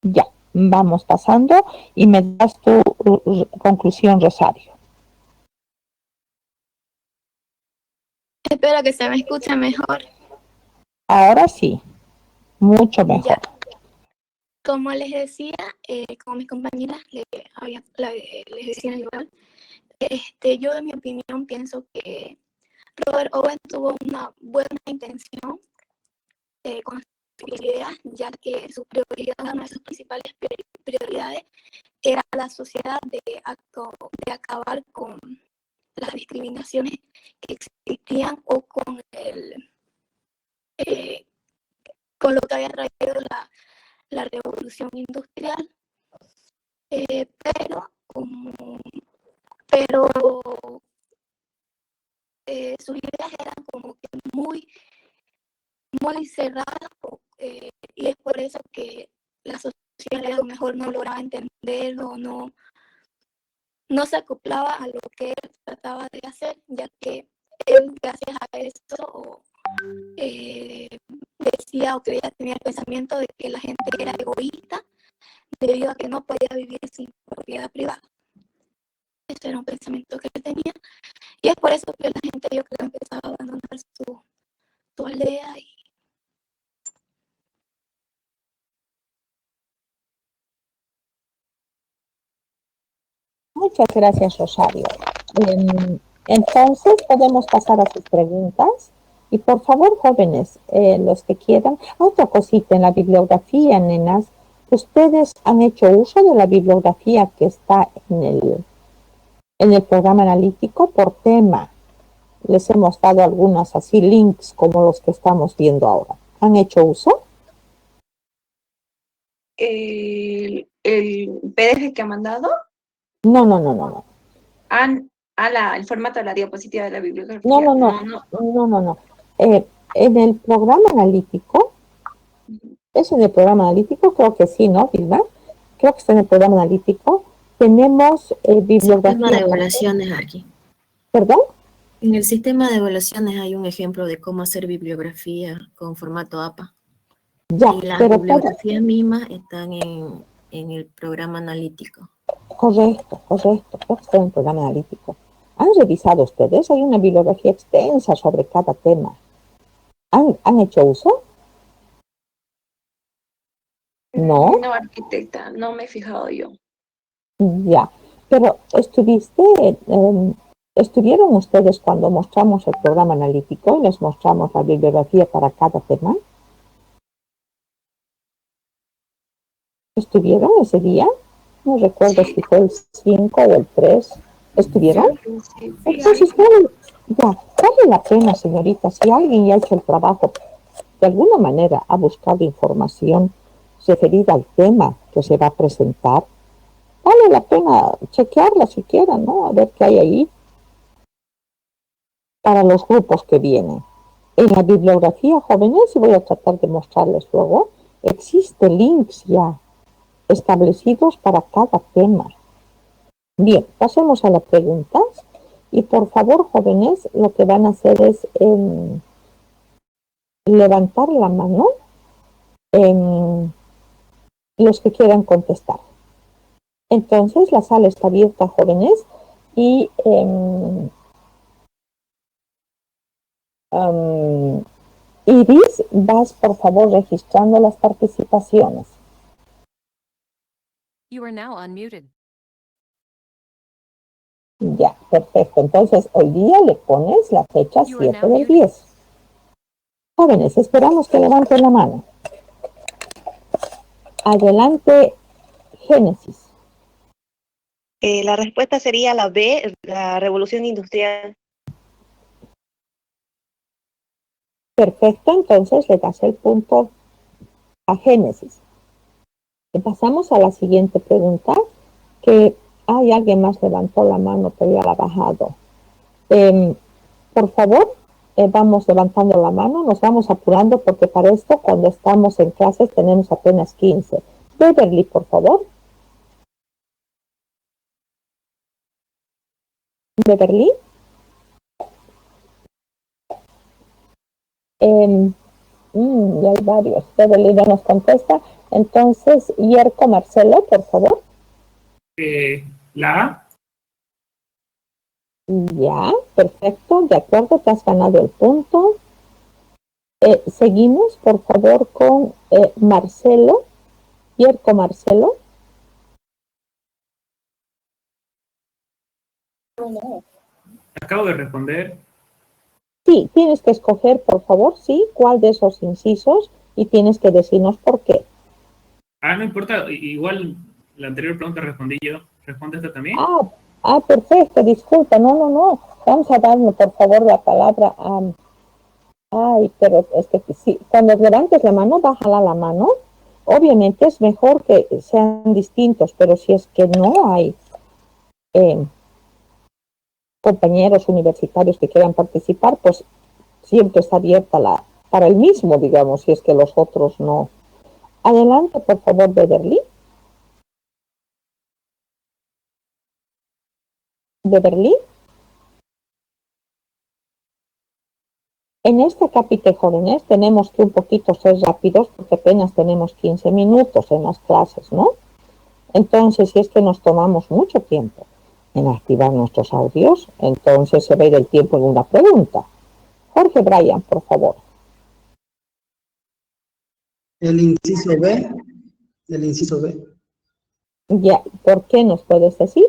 Ya, vamos pasando y me das tu conclusión, Rosario. Espero que se me escuche mejor. Ahora sí, mucho mejor. Ya. Como les decía, como mis compañeras les decían igual, yo en mi opinión pienso que Robert Owen tuvo una buena intención con su idea, ya que su prioridad, una de sus principales prioridades era la sociedad de acabar con las discriminaciones que existían o con con lo que había traído la revolución industrial, pero sus ideas eran como que muy cerradas, y es por eso que la sociedad a lo mejor no lograba entenderlo, no se acoplaba a lo que él trataba de hacer, ya que él, gracias a eso, decía o creía, tenía el pensamiento de que la gente era egoísta debido a que no podía vivir sin propiedad privada. Ese era un pensamiento que él tenía, y es por eso que la gente, yo creo, empezaba a abandonar su aldea. Muchas gracias, Rosario. Entonces, podemos pasar a sus preguntas. Y por favor, jóvenes, los que quieran, otra cosita en la bibliografía, nenas, ustedes han hecho uso de la bibliografía que está en el programa analítico por tema. Les hemos dado algunos así links como los que estamos viendo ahora. ¿Han hecho uso? El PDF que ha mandado. No. El formato de la diapositiva de la bibliografía. No. En el programa analítico, ¿es en el programa analítico? Creo que sí, ¿no, Vilma? Creo que está en el programa analítico. Tenemos bibliografía. Sistema de evaluaciones aquí. ¿Perdón? En el sistema de evaluaciones hay un ejemplo de cómo hacer bibliografía con formato APA. Ya, y las pero bibliografías mismas están en el programa analítico. Correcto. Creo que está en el programa analítico. ¿Han revisado ustedes? Hay una bibliografía extensa sobre cada tema. ¿Han hecho uso? ¿No? No, arquitecta, no me he fijado yo. Ya, pero ¿estuvieron ustedes cuando mostramos el programa analítico y les mostramos la bibliografía para cada tema? ¿Estuvieron ese día? No recuerdo si fue el 5 o el 3. ¿Estuvieron? Sí. Entonces, vale la pena, señorita, si alguien ya ha hecho el trabajo, de alguna manera ha buscado información referida al tema que se va a presentar, vale la pena chequearla siquiera, ¿no? A ver qué hay ahí para los grupos que vienen. En la bibliografía, jóvenes, y voy a tratar de mostrarles luego, existen links ya establecidos para cada tema. Bien, pasemos a las preguntas. Y por favor, jóvenes, lo que van a hacer es levantar la mano los que quieran contestar. Entonces, la sala está abierta, jóvenes, y Am, Iris, vas por favor registrando las participaciones. You are now unmuted. Ya, perfecto. Entonces, hoy día le pones la fecha You are 7 now del muted. 10. Jóvenes, esperamos que levanten la mano. Adelante, Génesis. La respuesta sería la B, la revolución industrial. Perfecto, entonces le das el punto a Génesis. Pasamos a la siguiente pregunta, que hay alguien más levantó la mano, pero ya la ha bajado. Por favor, vamos levantando la mano, nos vamos apurando porque para esto cuando estamos en clases tenemos apenas 15. Beverly, por favor. Beverly. Ya hay varios. Beverly no nos contesta. Entonces, Yerko Marcelo, por favor. La A. Ya, perfecto, de acuerdo, te has ganado el punto. Seguimos, por favor, con Marcelo. Yerko Marcelo. Acabo de responder. Sí, tienes que escoger, por favor, sí, cuál de esos incisos y tienes que decirnos por qué. No importa, igual la anterior pregunta respondí yo. ¿Responde esta también? Perfecto, disculpa, no. Vamos a darle, por favor, la palabra a... pero es que sí, cuando levantes la mano, bájala la mano. Obviamente es mejor que sean distintos, pero si es que no hay compañeros universitarios que quieran participar, pues siempre está abierta para el mismo, digamos, si es que los otros no. Adelante, por favor, Beverly. Beverly. En este capítulo, jóvenes, tenemos que un poquito ser rápidos porque apenas tenemos 15 minutos en las clases, ¿no? Entonces, si es que nos tomamos mucho tiempo en activar nuestros audios, entonces se va a ir el tiempo en una pregunta. Jorge Bryan, por favor. El inciso B. El inciso B. Ya, ¿por qué nos puedes decir?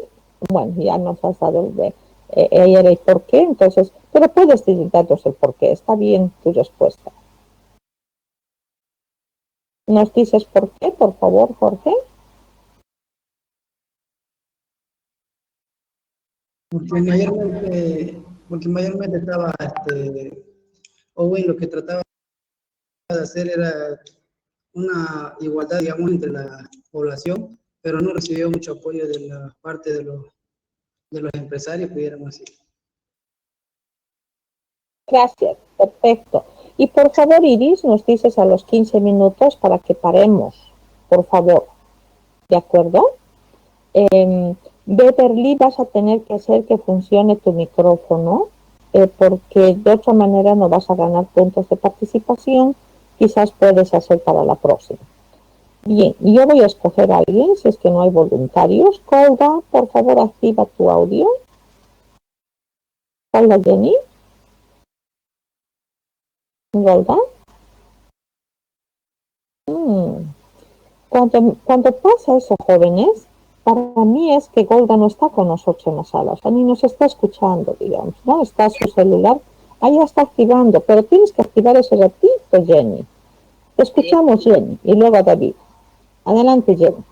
Bueno, ya nos has dado el por qué, entonces, pero puedes darnos el por qué. Está bien tu respuesta. ¿Nos dices por qué, por favor, Jorge? Porque mayormente estaba, Owen lo que trataba de hacer era una igualdad, digamos, entre la población, pero no recibió mucho apoyo de la parte de los empresarios, pudiéramos decir. Gracias, perfecto. Y por favor, Iris, nos dices a los 15 minutos para que paremos, por favor. ¿De acuerdo? Beverly, vas a tener que hacer que funcione tu micrófono, porque de otra manera no vas a ganar puntos de participación. Quizás puedes hacer para la próxima. Bien, yo voy a escoger a alguien, si es que no hay voluntarios. Golda, por favor, activa tu audio. Hola, Jenny. Golda. Cuando pasa eso, jóvenes, para mí es que Golda no está con nosotros en la sala, o sea, ni nos está escuchando, digamos, ¿no? Está su celular, ahí está activando, pero tienes que activar ese ratito, Jenny. Te escuchamos, Jenny, y luego a David. Adelante, Jenny.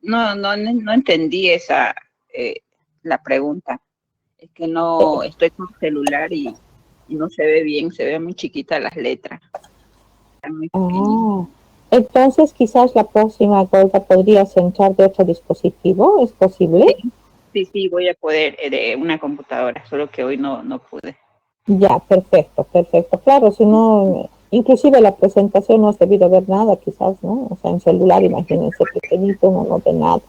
No entendí esa la pregunta. Es que no estoy con celular y no se ve bien, se ve muy chiquita las letras. Están muy pequeñitas. Entonces quizás la próxima, Golda, podrías entrar de otro dispositivo, ¿es posible? Sí, voy a poder de una computadora, solo que hoy no pude. Ya, perfecto. Claro, si no, inclusive la presentación no has debido ver nada, quizás, ¿no? O sea, en celular, imagínense, pequeñito, uno no ve nada.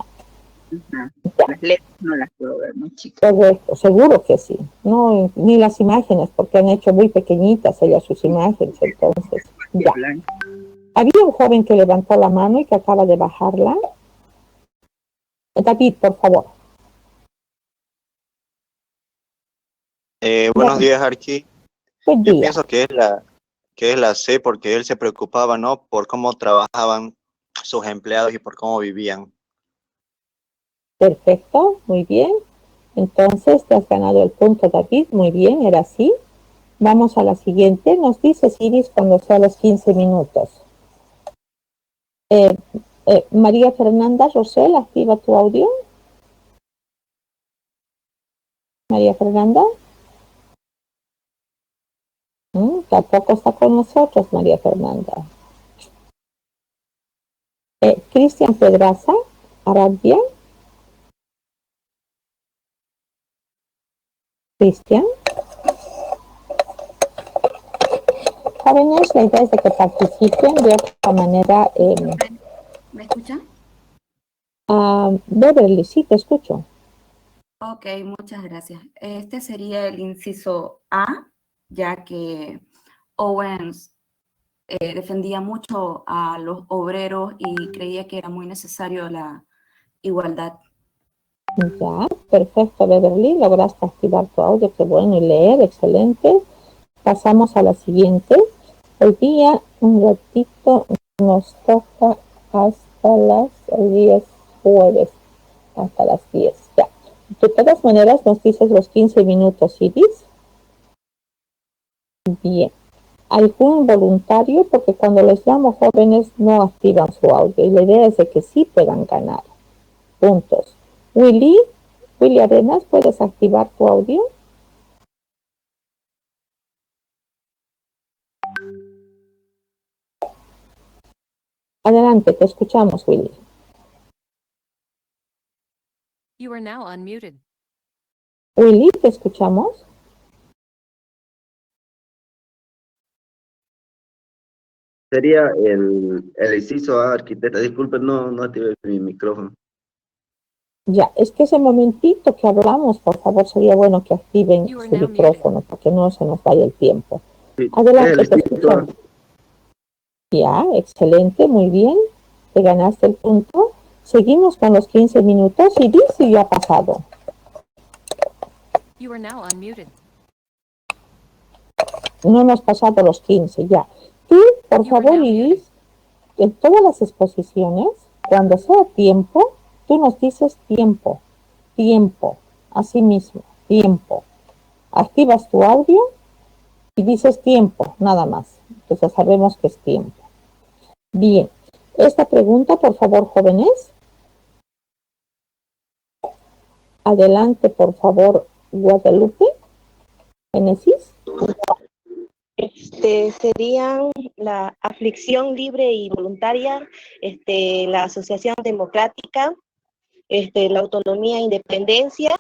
Las letras no las puedo ver, muy chicas. Correcto, seguro que sí. No, ni las imágenes, porque han hecho muy pequeñitas ellas sus imágenes, entonces, ya. Había un joven que levantó la mano y que acaba de bajarla. David, por favor. Buenos días, Archie. Buen Yo día. pienso que es la C porque él se preocupaba, ¿no? Por cómo trabajaban sus empleados y por cómo vivían. Perfecto, muy bien. Entonces te has ganado el punto, David. Muy bien, era así. Vamos a la siguiente. Nos dice Iris cuando sea los 15 minutos. María Fernanda Rosel, activa tu audio. María Fernanda. Tampoco está con nosotros, María Fernanda. Cristian Pedraza, Arabia. Cristian. Jóvenes, la idea es de que participen de otra manera. ¿Me escuchan? Beverly, sí, te escucho. Ok, muchas gracias. Este sería el inciso A, ya que Owens defendía mucho a los obreros y creía que era muy necesario la igualdad. Ya, perfecto, Beverly, lograste activar tu audio, qué bueno, y leer, excelente. Pasamos a la siguiente. Hoy día, un ratito, nos toca hasta las 10 jueves, hasta las 10, ya. De todas maneras, nos dices los 15 minutos, Iris. Bien. ¿Algún voluntario? Porque cuando les llamo jóvenes no activan su audio y la idea es de que sí puedan ganar puntos. Willy Arenas, ¿puedes activar tu audio? Adelante, te escuchamos, Willy. You are now unmuted. Willy, ¿te escuchamos? Sería el inciso A, arquitecta. Disculpe, no activé mi micrófono. Ya, es que ese momentito que hablamos, por favor, sería bueno que activen You are su now micrófono para que no se nos vaya el tiempo. Sí, Adelante, es te el inciso A. escuchamos. Ya, excelente, muy bien. Te ganaste el punto. Seguimos con los 15 minutos y dice ya ha pasado. You are now unmuted. No hemos pasado los 15 ya. Tú, por You are favor, now Iris, en todas las exposiciones, cuando sea tiempo, tú nos dices tiempo, así mismo, tiempo. Activas tu audio y dices tiempo, nada más. Entonces sabemos que es tiempo. Bien, esta pregunta, por favor, jóvenes. Adelante, por favor, Guadalupe. Génesis. Serían la aflicción libre y voluntaria, la asociación democrática, la autonomía e independencia,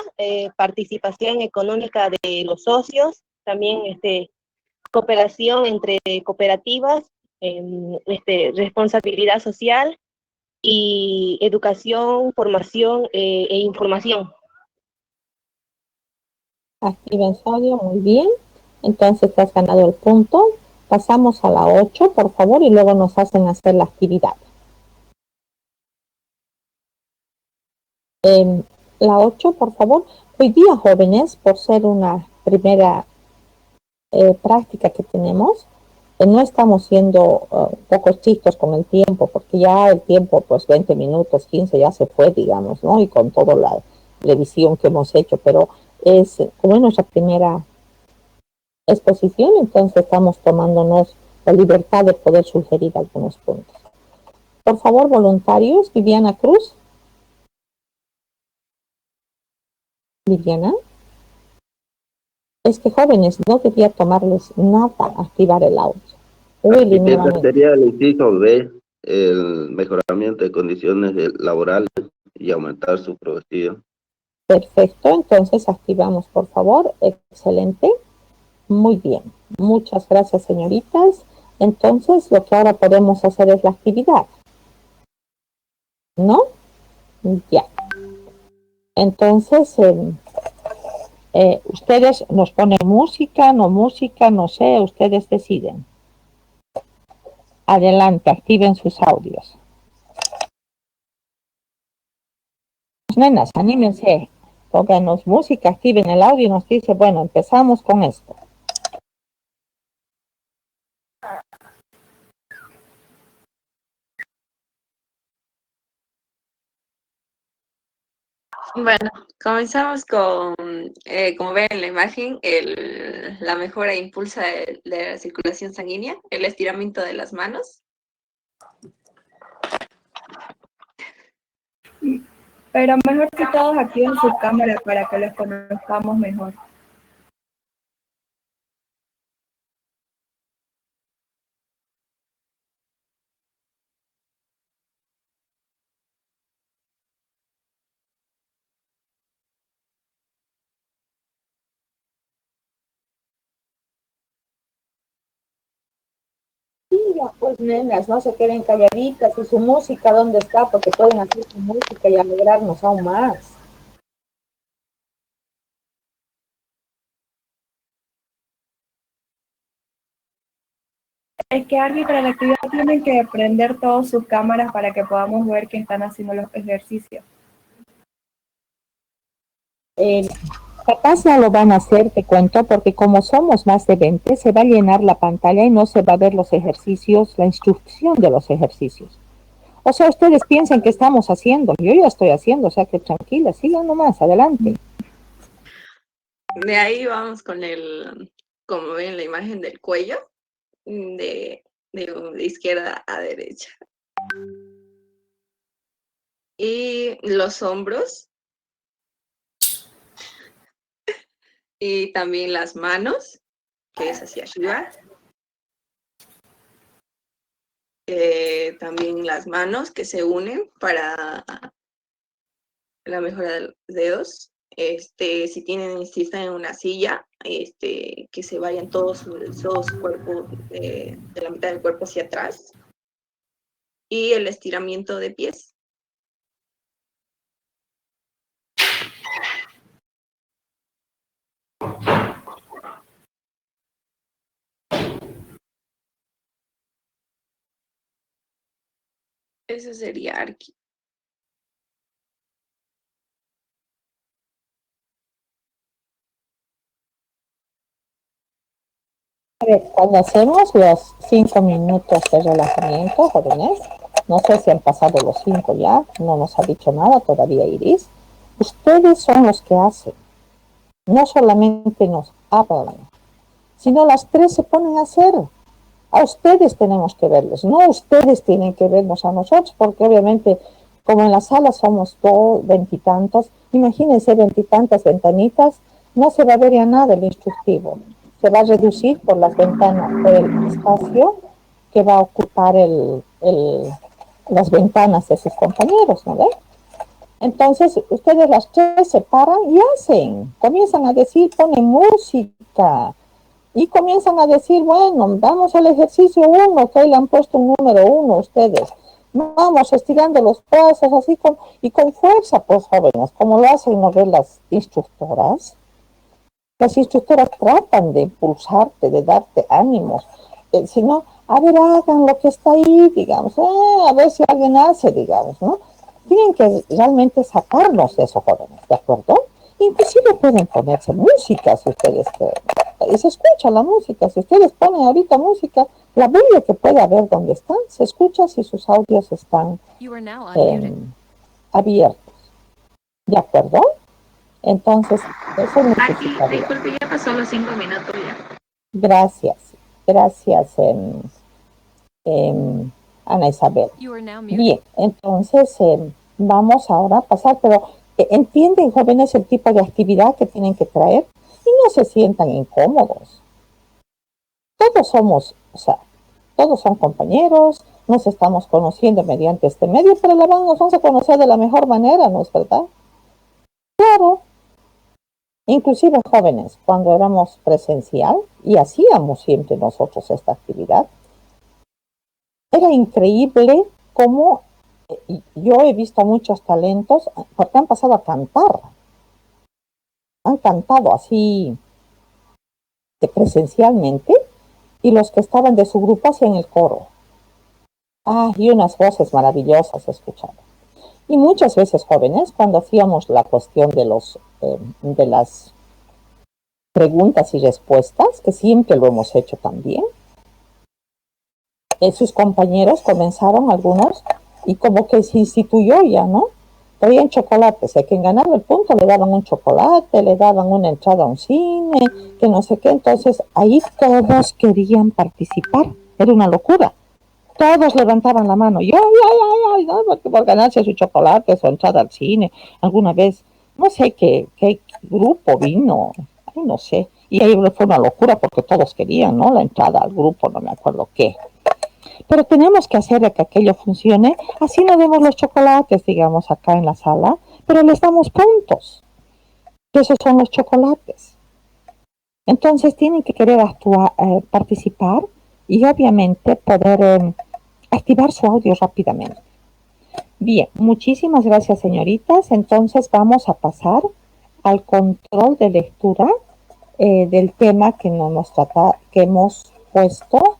participación económica de los socios, también cooperación entre cooperativas, responsabilidad social y educación, formación e información. Activen su audio, muy bien. Entonces te has ganado el punto. Pasamos a la 8, por favor, y luego nos hacen hacer la actividad. La 8, por favor. Hoy día, jóvenes, por ser una primera práctica que tenemos, no estamos siendo pocos chicos con el tiempo, porque ya el tiempo, pues 20 minutos, 15 ya se fue, digamos, ¿no? Y con toda la revisión que hemos hecho, pero es como es nuestra primera exposición, entonces estamos tomándonos la libertad de poder sugerir algunos puntos. Por favor, voluntarios, Viviana Cruz. Viviana. Es que jóvenes, no debía tomarles nada activar el audio. Willy, Arquitecta, nuevamente. sería el inciso B, el mejoramiento de condiciones laborales y aumentar su productividad. Perfecto, entonces activamos, por favor. Excelente. Muy bien. Muchas gracias, señoritas. Entonces, lo que ahora podemos hacer es la actividad. ¿No? Ya. Entonces, ustedes nos ponen música, no sé, ustedes deciden. Adelante, activen sus audios. Nenas, anímense. Pónganos música, activen el audio y nos dice, bueno, empezamos con esto. Bueno, comenzamos con, como ven en la imagen, la mejora impulsa de la circulación sanguínea, el estiramiento de las manos. Pero mejor que todos activen su cámara para que los conozcamos mejor. Sí, ya, pues nenas, no se queden calladitas. ¿Y su música dónde está? Porque pueden hacer su música y alegrarnos aún más. Es que árbitra, la actividad tienen que prender todas sus cámaras para que podamos ver que están haciendo los ejercicios. Capaz no lo van a hacer, te cuento, porque como somos más de 20, se va a llenar la pantalla y no se va a ver los ejercicios, la instrucción de los ejercicios. O sea, ustedes piensan que estamos haciendo, yo ya estoy haciendo, o sea que tranquila, sigan nomás, adelante. De ahí vamos con como ven la imagen del cuello, de izquierda a derecha. Y los hombros. Y también las manos, que es hacia arriba. También las manos que se unen para la mejora de los dedos. Si están en una silla, que se vayan todos su cuerpo, de la mitad del cuerpo hacia atrás. Y el estiramiento de pies. Eso sería Arqui. A ver, cuando hacemos los 5 minutos de relajamiento, jóvenes, no sé si han pasado los 5 ya, no nos ha dicho nada todavía Iris, ustedes son los que hacen, no solamente nos hablan, sino las 3 se ponen a hacer. A ustedes tenemos que verles, no ustedes tienen que vernos a nosotros, porque obviamente como en la sala somos 20 y tantos, imagínense 20 y tantas ventanitas, no se va a ver ya nada el instructivo. Se va a reducir por las ventanas, por el espacio que va a ocupar las ventanas de sus compañeros, ¿no ven? Entonces, ustedes las 3 se paran y hacen, comienzan a decir, ponen música, y comienzan a decir, bueno, vamos al ejercicio 1, que le han puesto un número 1 ustedes, vamos estirando los brazos así y con fuerza, pues jóvenes, como lo hacen, ¿no ven las instructoras? Las instructoras tratan de impulsarte, de darte ánimos. Si no, a ver, hagan lo que está ahí, digamos. A ver si alguien hace, digamos, ¿no? Tienen que realmente sacarnos de eso, jóvenes, ¿de acuerdo? Inclusive pueden ponerse música, si ustedes quieren. Y se escucha la música. Si ustedes ponen ahorita música, la bulla que puede haber donde están, se escucha si sus audios están abiertos. ¿De acuerdo? Entonces, eso necesitaría. Disculpe, ya pasó los 5 minutos ya. Gracias, Ana Isabel. Bien, entonces vamos ahora a pasar, pero entienden, jóvenes, el tipo de actividad que tienen que traer y no se sientan incómodos. Todos somos, o sea, todos son compañeros, nos estamos conociendo mediante este medio, pero la vamos a conocer de la mejor manera, ¿no es verdad? Claro. Inclusive jóvenes, cuando éramos presencial y hacíamos siempre nosotros esta actividad, era increíble cómo yo he visto muchos talentos porque han pasado a cantar. Han cantado así presencialmente y los que estaban de su grupo hacían el coro. Y unas voces maravillosas escuchando. Y muchas veces, jóvenes, cuando hacíamos la cuestión de las preguntas y respuestas, que siempre lo hemos hecho también, sus compañeros comenzaron algunos y como que se instituyó ya, ¿no? Traían chocolates, a quien ganaba el punto le daban un chocolate, le daban una entrada a un cine, que no sé qué. Entonces ahí todos querían participar, era una locura. Todos levantaban la mano, yo, ¿no? Por ganarse su chocolate, su entrada al cine, alguna vez, no sé qué grupo vino, ay, no sé. Y ahí fue una locura porque todos querían, ¿no? La entrada al grupo, no me acuerdo qué. Pero tenemos que hacer que aquello funcione, así no demos los chocolates, digamos, acá en la sala, pero les damos puntos. Esos son los chocolates. Entonces tienen que querer participar y obviamente poder activar su audio rápidamente. Bien, muchísimas gracias, señoritas. Entonces vamos a pasar al control de lectura del tema que hemos puesto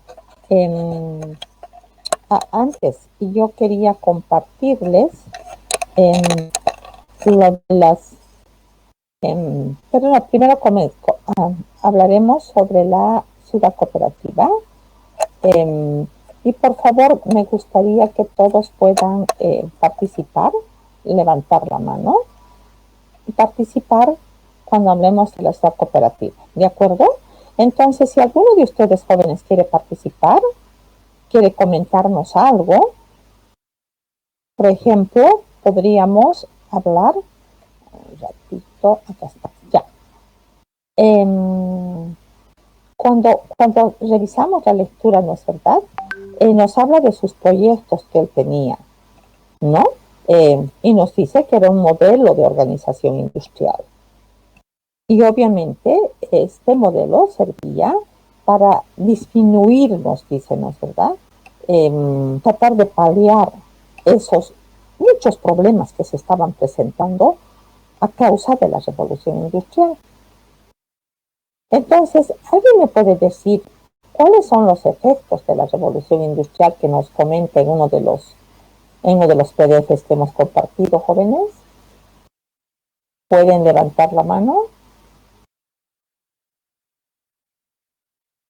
antes. Y yo quería compartirles pero no, primero hablaremos sobre la ciudad cooperativa. Y por favor, me gustaría que todos puedan participar, levantar la mano y participar cuando hablemos de la ciudad cooperativa. ¿De acuerdo? Entonces, si alguno de ustedes jóvenes quiere participar, quiere comentarnos algo, por ejemplo, podríamos hablar, un ratito, acá está, ya. Cuando revisamos la lectura, ¿no es verdad? Nos habla de sus proyectos que él tenía, ¿no? Y nos dice que era un modelo de organización industrial. Y obviamente este modelo servía para disminuir, nos dice, ¿no es verdad? Tratar de paliar esos muchos problemas que se estaban presentando a causa de la revolución industrial. Entonces, ¿alguien me puede decir cuáles son los efectos de la revolución industrial que nos comenta en uno de los PDFs que hemos compartido, jóvenes? ¿Pueden levantar la mano?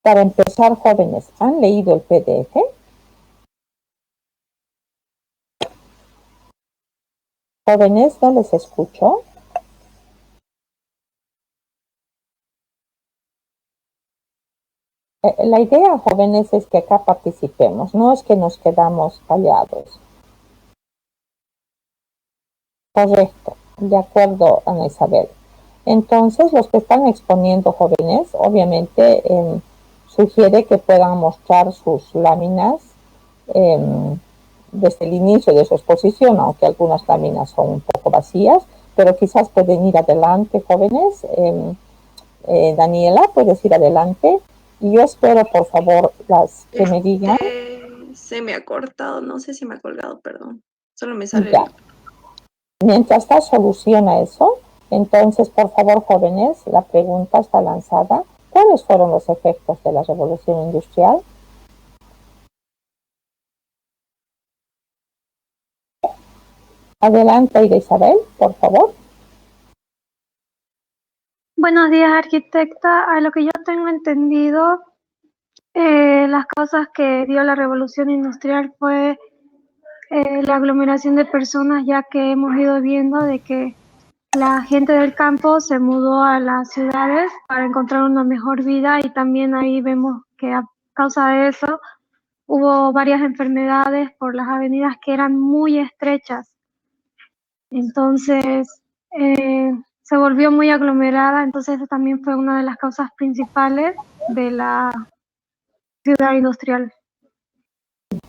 Para empezar, jóvenes, ¿han leído el PDF? Jóvenes, no les escucho. La idea, jóvenes, es que acá participemos, no es que nos quedamos callados. Correcto, de acuerdo, Ana Isabel. Entonces, los que están exponiendo, jóvenes, obviamente sugiere que puedan mostrar sus láminas desde el inicio de su exposición, aunque algunas láminas son un poco vacías, pero quizás pueden ir adelante, jóvenes. Daniela, puedes ir adelante. Y yo espero, por favor, las que me digan. Se me ha cortado, no sé si me ha colgado, perdón. Solo me sale. Ya. Mientras está soluciona eso, entonces, por favor, jóvenes, la pregunta está lanzada. ¿Cuáles fueron los efectos de la revolución industrial? Adelante, Ida Isabel, por favor. Buenos días, arquitecta. A lo que yo tengo entendido, las causas que dio la revolución industrial fue la aglomeración de personas, ya que hemos ido viendo de que la gente del campo se mudó a las ciudades para encontrar una mejor vida, y también ahí vemos que a causa de eso hubo varias enfermedades por las avenidas que eran muy estrechas. Entonces, se volvió muy aglomerada, entonces eso también fue una de las causas principales de la ciudad industrial.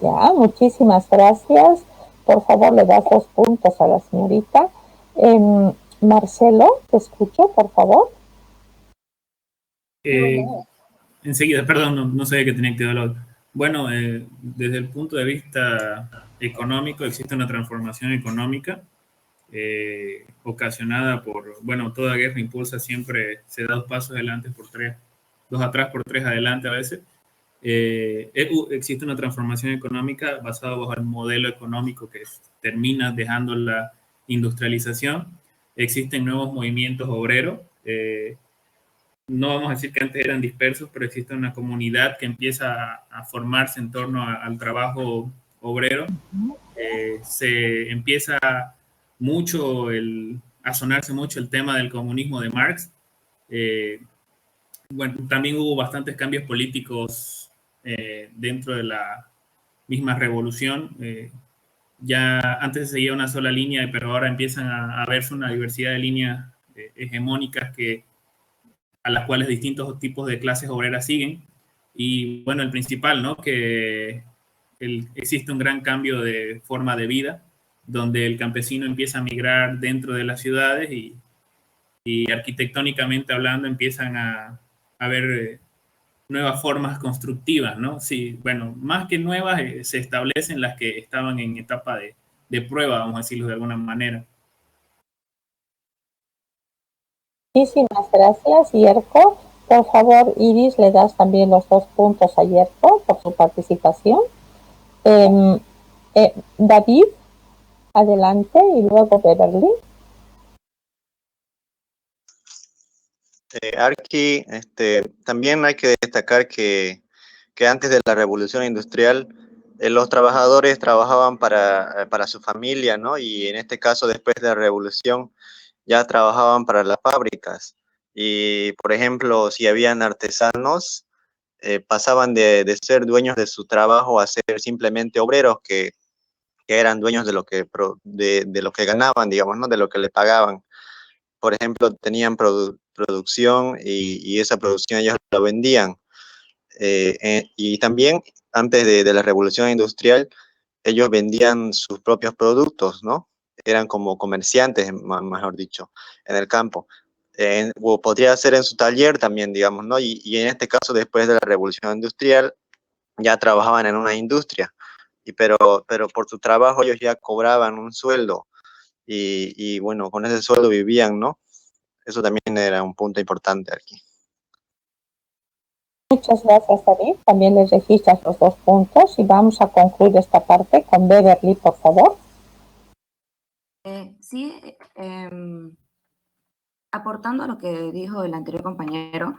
Ya, muchísimas gracias. Por favor, le das 2 puntos a la señorita. Marcelo, te escucho, por favor. Enseguida, perdón, no sabía que tenía que hablar. Bueno, desde el punto de vista económico, existe una transformación económica ocasionada por, bueno, toda guerra impulsa siempre, se da 2 pasos adelante por 3, 2 atrás por 3 adelante a veces. existe una transformación económica basada bajo el modelo económico que termina dejando la industrialización. Existen nuevos movimientos obreros. No vamos a decir que antes eran dispersos, pero existe una comunidad que empieza a formarse en torno al trabajo obrero. Se empieza a sonarse mucho el tema del comunismo de Marx. Bueno, también hubo bastantes cambios políticos dentro de la misma revolución. Ya antes se seguía una sola línea, pero ahora empiezan a verse una diversidad de líneas hegemónicas a las cuales distintos tipos de clases obreras siguen. Y bueno, el principal, ¿no? Que existe un gran cambio de forma de vida, donde el campesino empieza a migrar dentro de las ciudades y arquitectónicamente hablando empiezan a haber nuevas formas constructivas, ¿no? Sí, bueno, más que nuevas, se establecen las que estaban en etapa de prueba, vamos a decirlo de alguna manera. Muchísimas gracias, Yerko. Por favor, Iris, le das también los 2 puntos a Yerko por su participación. David, adelante, y luego Beverly. Arqui, también hay que destacar que antes de la revolución industrial, los trabajadores trabajaban para su familia, ¿no? Y en este caso, después de la revolución, ya trabajaban para las fábricas. Y, por ejemplo, si habían artesanos, pasaban de ser dueños de su trabajo a ser simplemente obreros que eran dueños de lo que ganaban, digamos, ¿no? De lo que le pagaban. Por ejemplo, tenían producción y esa producción ellos la vendían. Y también, antes de la revolución industrial, ellos vendían sus propios productos, ¿no? Eran como comerciantes, mejor dicho, en el campo. O podría ser en su taller también, digamos, ¿no? Y en este caso, después de la revolución industrial, ya trabajaban en una industria. Pero por su trabajo ellos ya cobraban un sueldo. Y bueno, con ese sueldo vivían, ¿no? Eso también era un punto importante aquí. Muchas gracias, David. También les registras los 2 puntos y vamos a concluir esta parte con Beverly, por favor. Sí, aportando a lo que dijo el anterior compañero,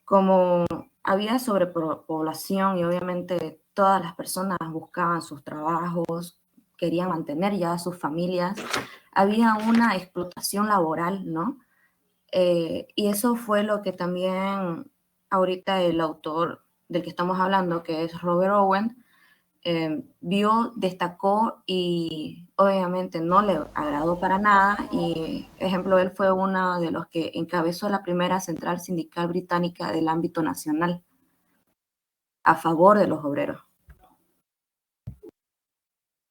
como había sobrepoblación y obviamente todas las personas buscaban sus trabajos, querían mantener ya a sus familias, había una explotación laboral, ¿no? Y eso fue lo que también ahorita el autor del que estamos hablando, que es Robert Owen, destacó y obviamente no le agradó para nada. Y, ejemplo, él fue uno de los que encabezó la primera central sindical británica del ámbito nacional a favor de los obreros.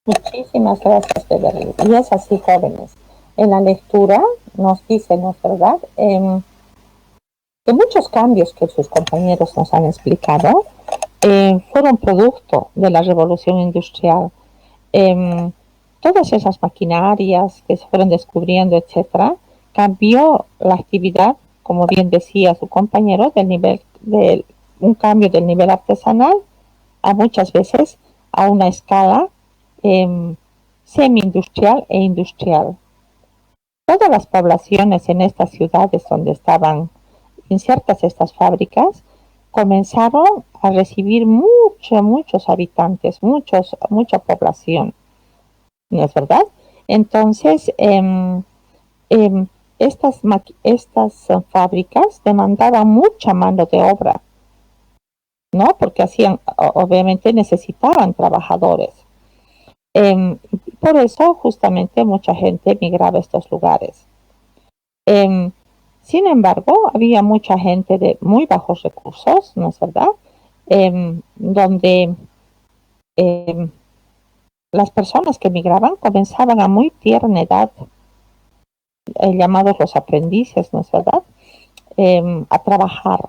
Muchísimas gracias, Beverly. Y es así, jóvenes. En la lectura nos dice, ¿no es verdad?, que muchos cambios que sus compañeros nos han explicado fueron producto de la revolución industrial. Todas esas maquinarias que se fueron descubriendo, etcétera, cambió la actividad, como bien decía su compañero, un cambio del nivel artesanal a muchas veces a una escala semi-industrial e industrial. Todas las poblaciones en estas ciudades donde estaban insertas estas fábricas comenzaron a recibir muchos habitantes, mucha población, ¿no es verdad? Entonces, estas fábricas demandaban mucha mano de obra, ¿no? Porque obviamente necesitaban trabajadores. Por eso, justamente, mucha gente emigraba a estos lugares. Sin embargo, había mucha gente de muy bajos recursos, ¿no es verdad?, donde las personas que emigraban comenzaban a muy tierna edad, llamados los aprendices, ¿no es verdad?, a trabajar.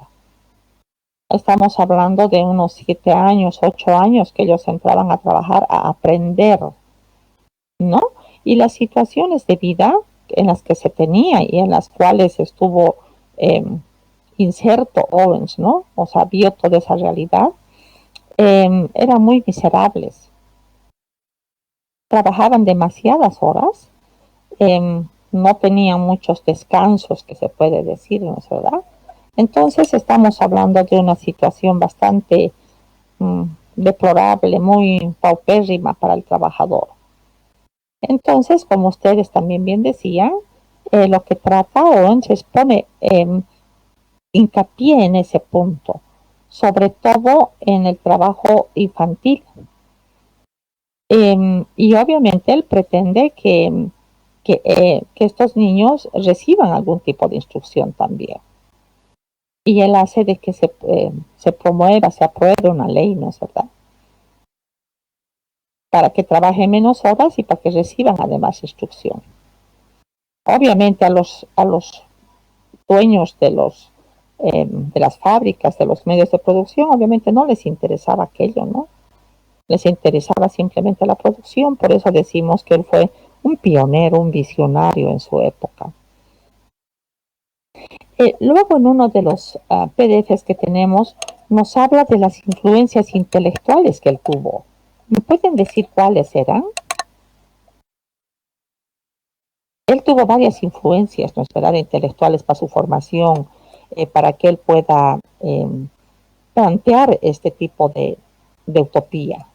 Estamos hablando de unos 7 años, 8 años que ellos entraban a trabajar, a aprender, ¿no? Y las situaciones de vida en las que se tenía y en las cuales estuvo inserto Owens, ¿no? O sea, vio toda esa realidad. eran muy miserables. Trabajaban demasiadas horas, no tenían muchos descansos, que se puede decir, ¿no es verdad? Entonces estamos hablando de una situación bastante deplorable, muy paupérrima para el trabajador. Entonces, como ustedes también bien decían, lo que trata Owens pone hincapié en ese punto, sobre todo en el trabajo infantil. Y obviamente él pretende que estos niños reciban algún tipo de instrucción también. Y él hace de que se promueva, se apruebe una ley, ¿no es verdad? Para que trabajen menos horas y para que reciban además instrucción. Obviamente a los dueños de las fábricas, de los medios de producción, obviamente no les interesaba aquello, ¿no? Les interesaba simplemente la producción, por eso decimos que él fue un pionero, un visionario en su época. Luego en uno de los PDFs que tenemos nos habla de las influencias intelectuales que él tuvo. ¿Me pueden decir cuáles eran? Él tuvo varias influencias, ¿no es verdad?, intelectuales para su formación, para que él pueda plantear este tipo de utopía.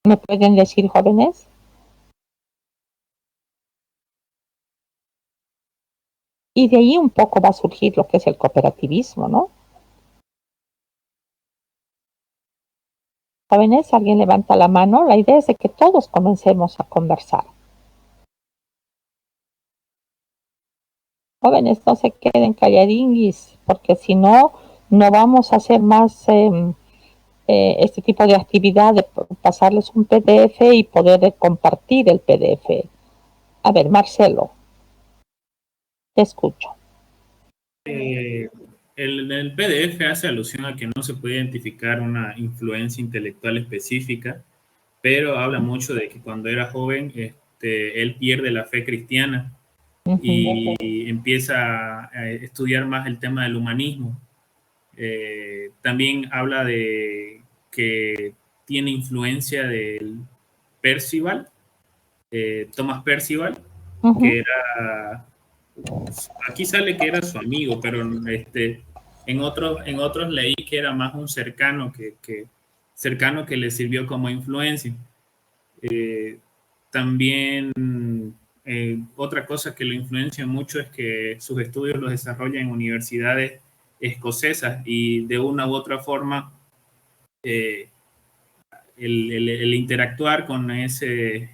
¿Me pueden decir, jóvenes? Y de ahí un poco va a surgir lo que es el cooperativismo, ¿no? Jóvenes, alguien levanta la mano. La idea es de que todos comencemos a conversar. Jóvenes, no se queden calladinguis, porque si no, no vamos a hacer más este tipo de actividad, de pasarles un PDF y poder compartir el PDF. A ver, Marcelo, te escucho. El PDF hace alusión a que no se puede identificar una influencia intelectual específica, pero habla mucho de que cuando era joven él pierde la fe cristiana y empieza a estudiar más el tema del humanismo. También habla de que tiene influencia del Percival, Thomas Percival, que era, aquí sale que era su amigo, pero en otros leí que era más un cercano que le sirvió como influencia. También otra cosa que lo influencia mucho es que sus estudios los desarrolla en universidades escocesas y de una u otra forma el interactuar con ese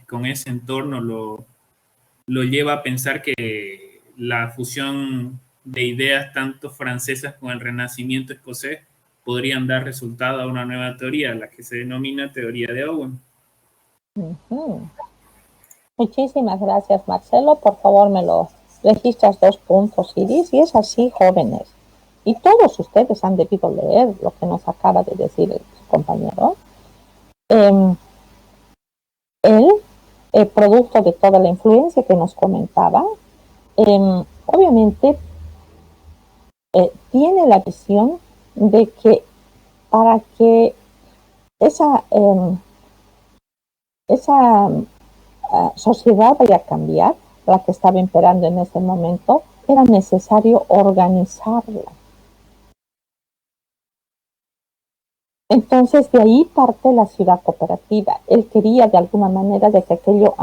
entorno lo lleva a pensar que la fusión de ideas tanto francesas con el renacimiento escocés podrían dar resultado a una nueva teoría, la que se denomina teoría de Owen. Muchísimas gracias, Marcelo. Por favor, me lo registras 2 puntos, Iris. Y es así, jóvenes. Y todos ustedes han debido leer lo que nos acaba de decir el compañero. Él, producto de toda la influencia que nos comentaba, obviamente tiene la visión de que para que esa sociedad vaya a cambiar, la que estaba imperando en ese momento, era necesario organizarla. Entonces de ahí parte la ciudad cooperativa. Él quería de alguna manera de que aquello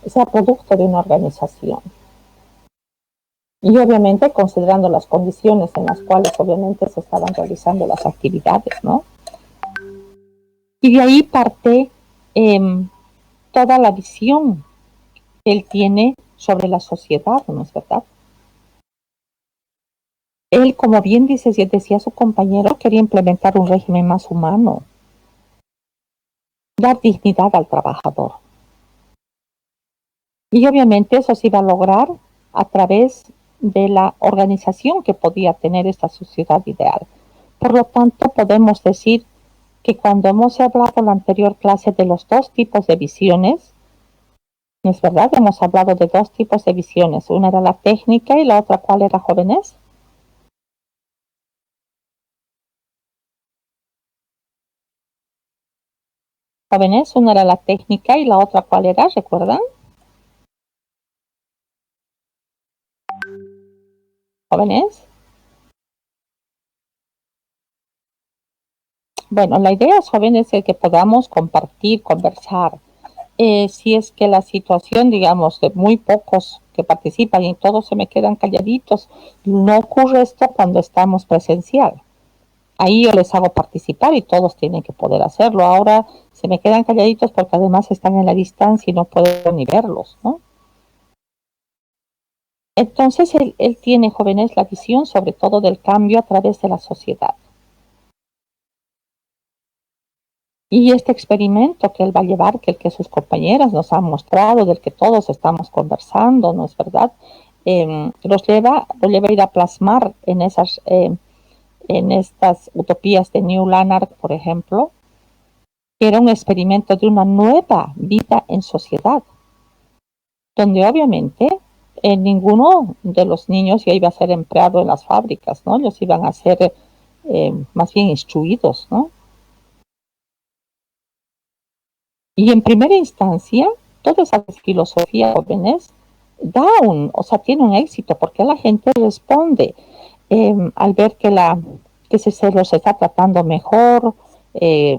sea producto de una organización. Y obviamente considerando las condiciones en las cuales obviamente se estaban realizando las actividades, ¿no? Y de ahí parte toda la visión que él tiene sobre la sociedad, ¿no es verdad? Él, como bien decía su compañero, quería implementar un régimen más humano, dar dignidad al trabajador. Y obviamente eso se iba a lograr a través de la organización que podía tener esta sociedad ideal. Por lo tanto, podemos decir que cuando hemos hablado en la anterior clase de los 2 tipos de visiones, ¿no es verdad? Hemos hablado de 2 tipos de visiones. Una era la técnica y la otra, ¿cuál era, jóvenes? Jóvenes, una era la técnica y la otra, ¿cuál era? ¿Recuerdan? Jóvenes. Bueno, la idea, jóvenes, es que podamos compartir, conversar. Si es que la situación, digamos, de muy pocos que participan y todos se me quedan calladitos, no ocurre esto cuando estamos presencial. Ahí yo les hago participar y todos tienen que poder hacerlo. Ahora se me quedan calladitos porque además están en la distancia y no puedo ni verlos, ¿no? Entonces él tiene, jóvenes, la visión sobre todo del cambio a través de la sociedad. Y este experimento que él va a llevar, que el que sus compañeras nos han mostrado, del que todos estamos conversando, ¿no es verdad? Lo lleva a ir a plasmar en estas utopías de New Lanark, por ejemplo, que era un experimento de una nueva vida en sociedad, donde obviamente ninguno de los niños ya iba a ser empleado en las fábricas, ¿no? Ellos iban a ser más bien instruidos, ¿no? Y en primera instancia, toda esa filosofía, jóvenes, tiene un éxito, porque la gente responde al ver que se los está tratando mejor, que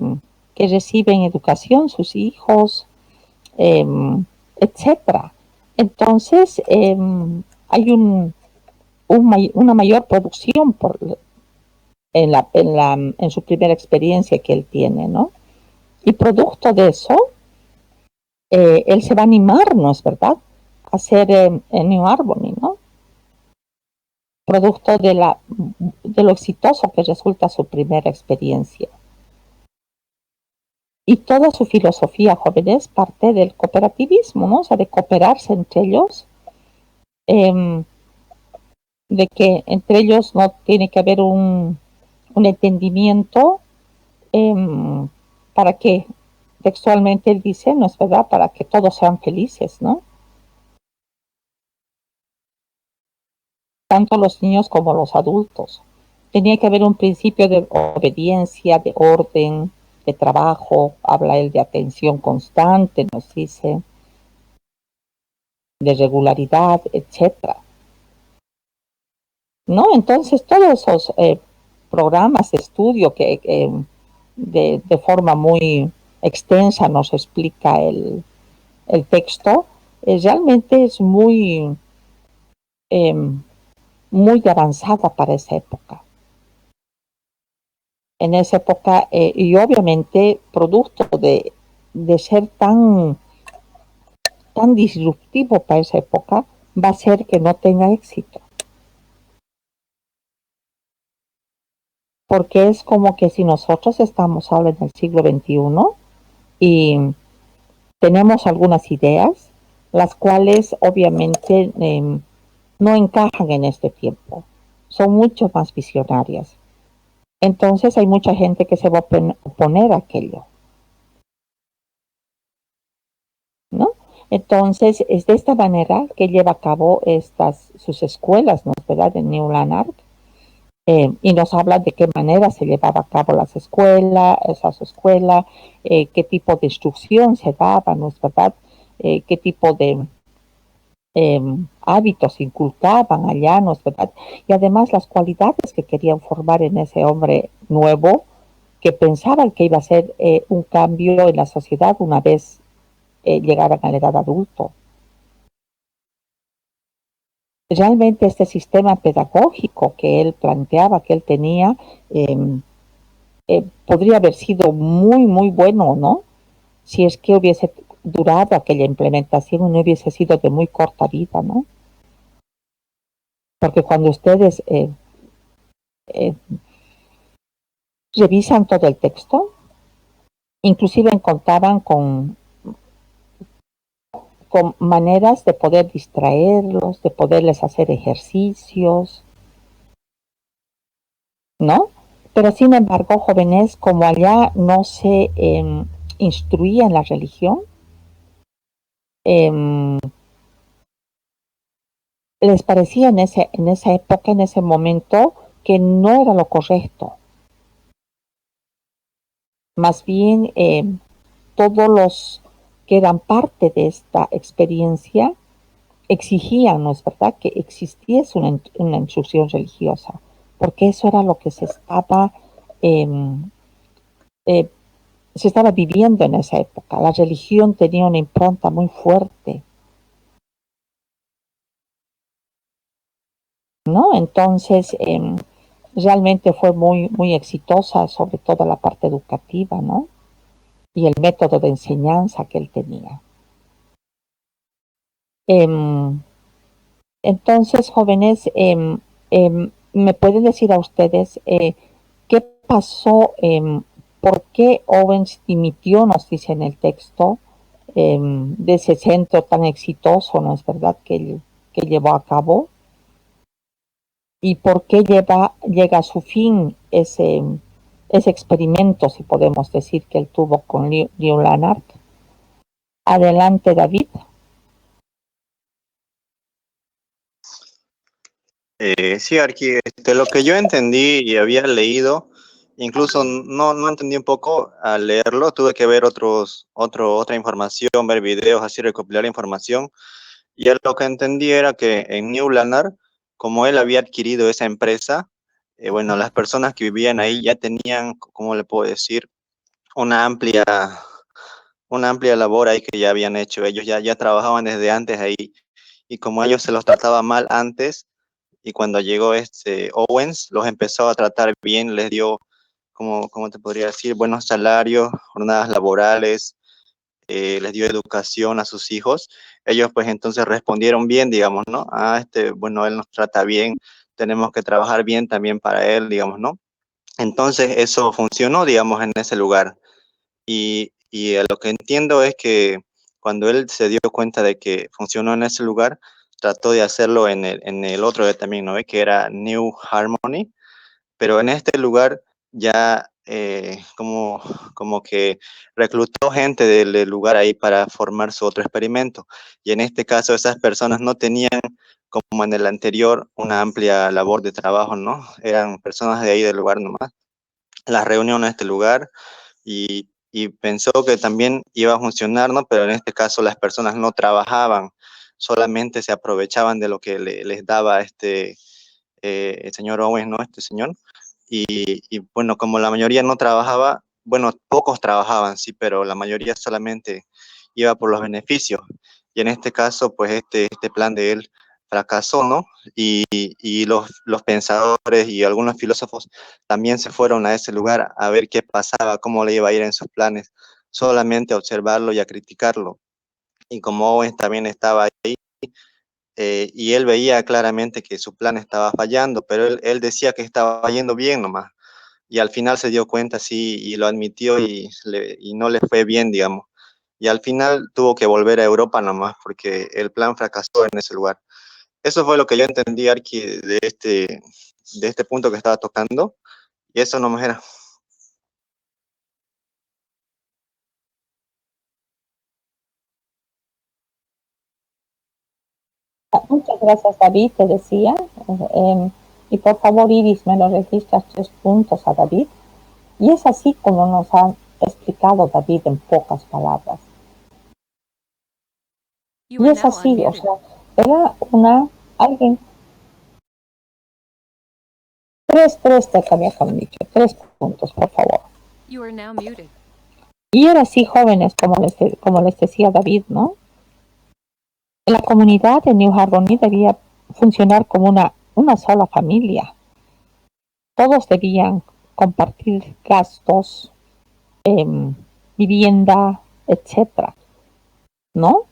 reciben educación sus hijos, etcétera. Entonces, hay una mayor producción en su primera experiencia que él tiene, ¿no? Y producto de eso, él se va a animar, ¿no es verdad?, a hacer en New Harmony, ¿no? Producto de lo exitoso que resulta su primera experiencia. Y toda su filosofía, jóvenes, parte del cooperativismo, ¿no? O sea, de cooperarse entre ellos, de que entre ellos no tiene que haber un entendimiento para que, textualmente él dice, ¿no es verdad?, para que todos sean felices, ¿no? Tanto los niños como los adultos. Tenía que haber un principio de obediencia, de orden, de trabajo, habla él de atención constante, nos dice, de regularidad, etcétera. ¿No? Entonces, todos esos programas de estudio que de forma muy extensa nos explica el texto, realmente es muy avanzada para esa época. En esa época, y obviamente producto de ser tan disruptivo para esa época, va a ser que no tenga éxito. Porque es como que si nosotros estamos ahora en el siglo XXI y tenemos algunas ideas, las cuales obviamente no encajan en este tiempo, son mucho más visionarias. Entonces hay mucha gente que se va a oponer a aquello, ¿no? Entonces es de esta manera que lleva a cabo sus escuelas, ¿no es verdad?, en New Lanark, y nos habla de qué manera se llevaba a cabo esa escuela, qué tipo de instrucción se daba, ¿no es verdad?, qué tipo de hábitos inculcaban allá, ¿no es verdad?, y además las cualidades que querían formar en ese hombre nuevo, que pensaban que iba a ser un cambio en la sociedad una vez llegaran a la edad adulto. Realmente este sistema pedagógico que él planteaba, que él tenía, podría haber sido muy, muy bueno, ¿no?, si es que hubiese durado aquella implementación, no hubiese sido de muy corta vida, ¿no? Porque cuando ustedes revisan todo el texto, inclusive contaban con maneras de poder distraerlos, de poderles hacer ejercicios, ¿no? Pero sin embargo, jóvenes, como allá no se instruía en la religión, les parecía en esa época, en ese momento, que no era lo correcto. Más bien todos los que eran parte de esta experiencia exigían, ¿no es verdad?, que existiese una instrucción religiosa, porque eso era lo que se estaba viviendo en esa época. La religión tenía una impronta muy fuerte, ¿no? Entonces, realmente fue muy, muy exitosa, sobre todo la parte educativa, ¿no? Y el método de enseñanza que él tenía. Entonces, jóvenes, ¿me pueden decir a ustedes qué pasó, por qué Owens dimitió, nos dice en el texto, de ese centro tan exitoso, ¿no es verdad?, que llevó a cabo? ¿Y por qué llega a su fin ese experimento, si podemos decir, que él tuvo con New Lanark? Adelante, David. Sí, Arqui, lo que yo entendí y había leído, incluso no entendí un poco al leerlo, tuve que ver otra información, ver videos, así recopilar información, y lo que entendí era que en New Lanark, como él había adquirido esa empresa, bueno, las personas que vivían ahí ya tenían, ¿cómo le puedo decir?, una amplia labor ahí que ya habían hecho, ellos ya trabajaban desde antes ahí, y como a ellos se los trataba mal antes, y cuando llegó Owens, los empezó a tratar bien, les dio, ¿cómo te podría decir?, buenos salarios, jornadas laborales, les dio educación a sus hijos. Ellos pues entonces respondieron bien, digamos, ¿no? Bueno, él nos trata bien, tenemos que trabajar bien también para él, digamos, ¿no? Entonces eso funcionó, digamos, en ese lugar. Y a lo que entiendo es que cuando él se dio cuenta de que funcionó en ese lugar, trató de hacerlo en el otro que también, ¿no? Que era New Harmony, pero en este lugar ya como que reclutó gente del lugar ahí para formar su otro experimento. Y en este caso esas personas no tenían, como en el anterior, una amplia labor de trabajo, ¿no? Eran personas de ahí del lugar nomás. Las reunió en este lugar y pensó que también iba a funcionar, ¿no? Pero en este caso las personas no trabajaban, solamente se aprovechaban de lo que les daba el señor Owens, ¿no? Este señor. Y bueno, como la mayoría no trabajaba, bueno, pocos trabajaban, sí, pero la mayoría solamente iba por los beneficios. Y en este caso, pues este plan de él fracasó, ¿no? Y los pensadores y algunos filósofos también se fueron a ese lugar a ver qué pasaba, cómo le iba a ir en sus planes, solamente a observarlo y a criticarlo. Y como Owens también estaba ahí, y él veía claramente que su plan estaba fallando, pero él decía que estaba yendo bien nomás. Y al final se dio cuenta, sí, y lo admitió y no le fue bien, digamos. Y al final tuvo que volver a Europa nomás, porque el plan fracasó en ese lugar. Eso fue lo que yo entendí, Arqui, de este punto que estaba tocando, y eso no me era. Muchas gracias, David, te decía. Y por favor, Iris, me lo registras 3 puntos a David. Y es así como nos ha explicado David en pocas palabras. Y es así, o sea, era alguien. Tres te había dicho, 3 puntos, por favor. You are now muted. Y era así, jóvenes, como les decía David, ¿no? La comunidad de New Harmony debía funcionar como una sola familia. Todos debían compartir gastos, vivienda, etcétera, ¿no?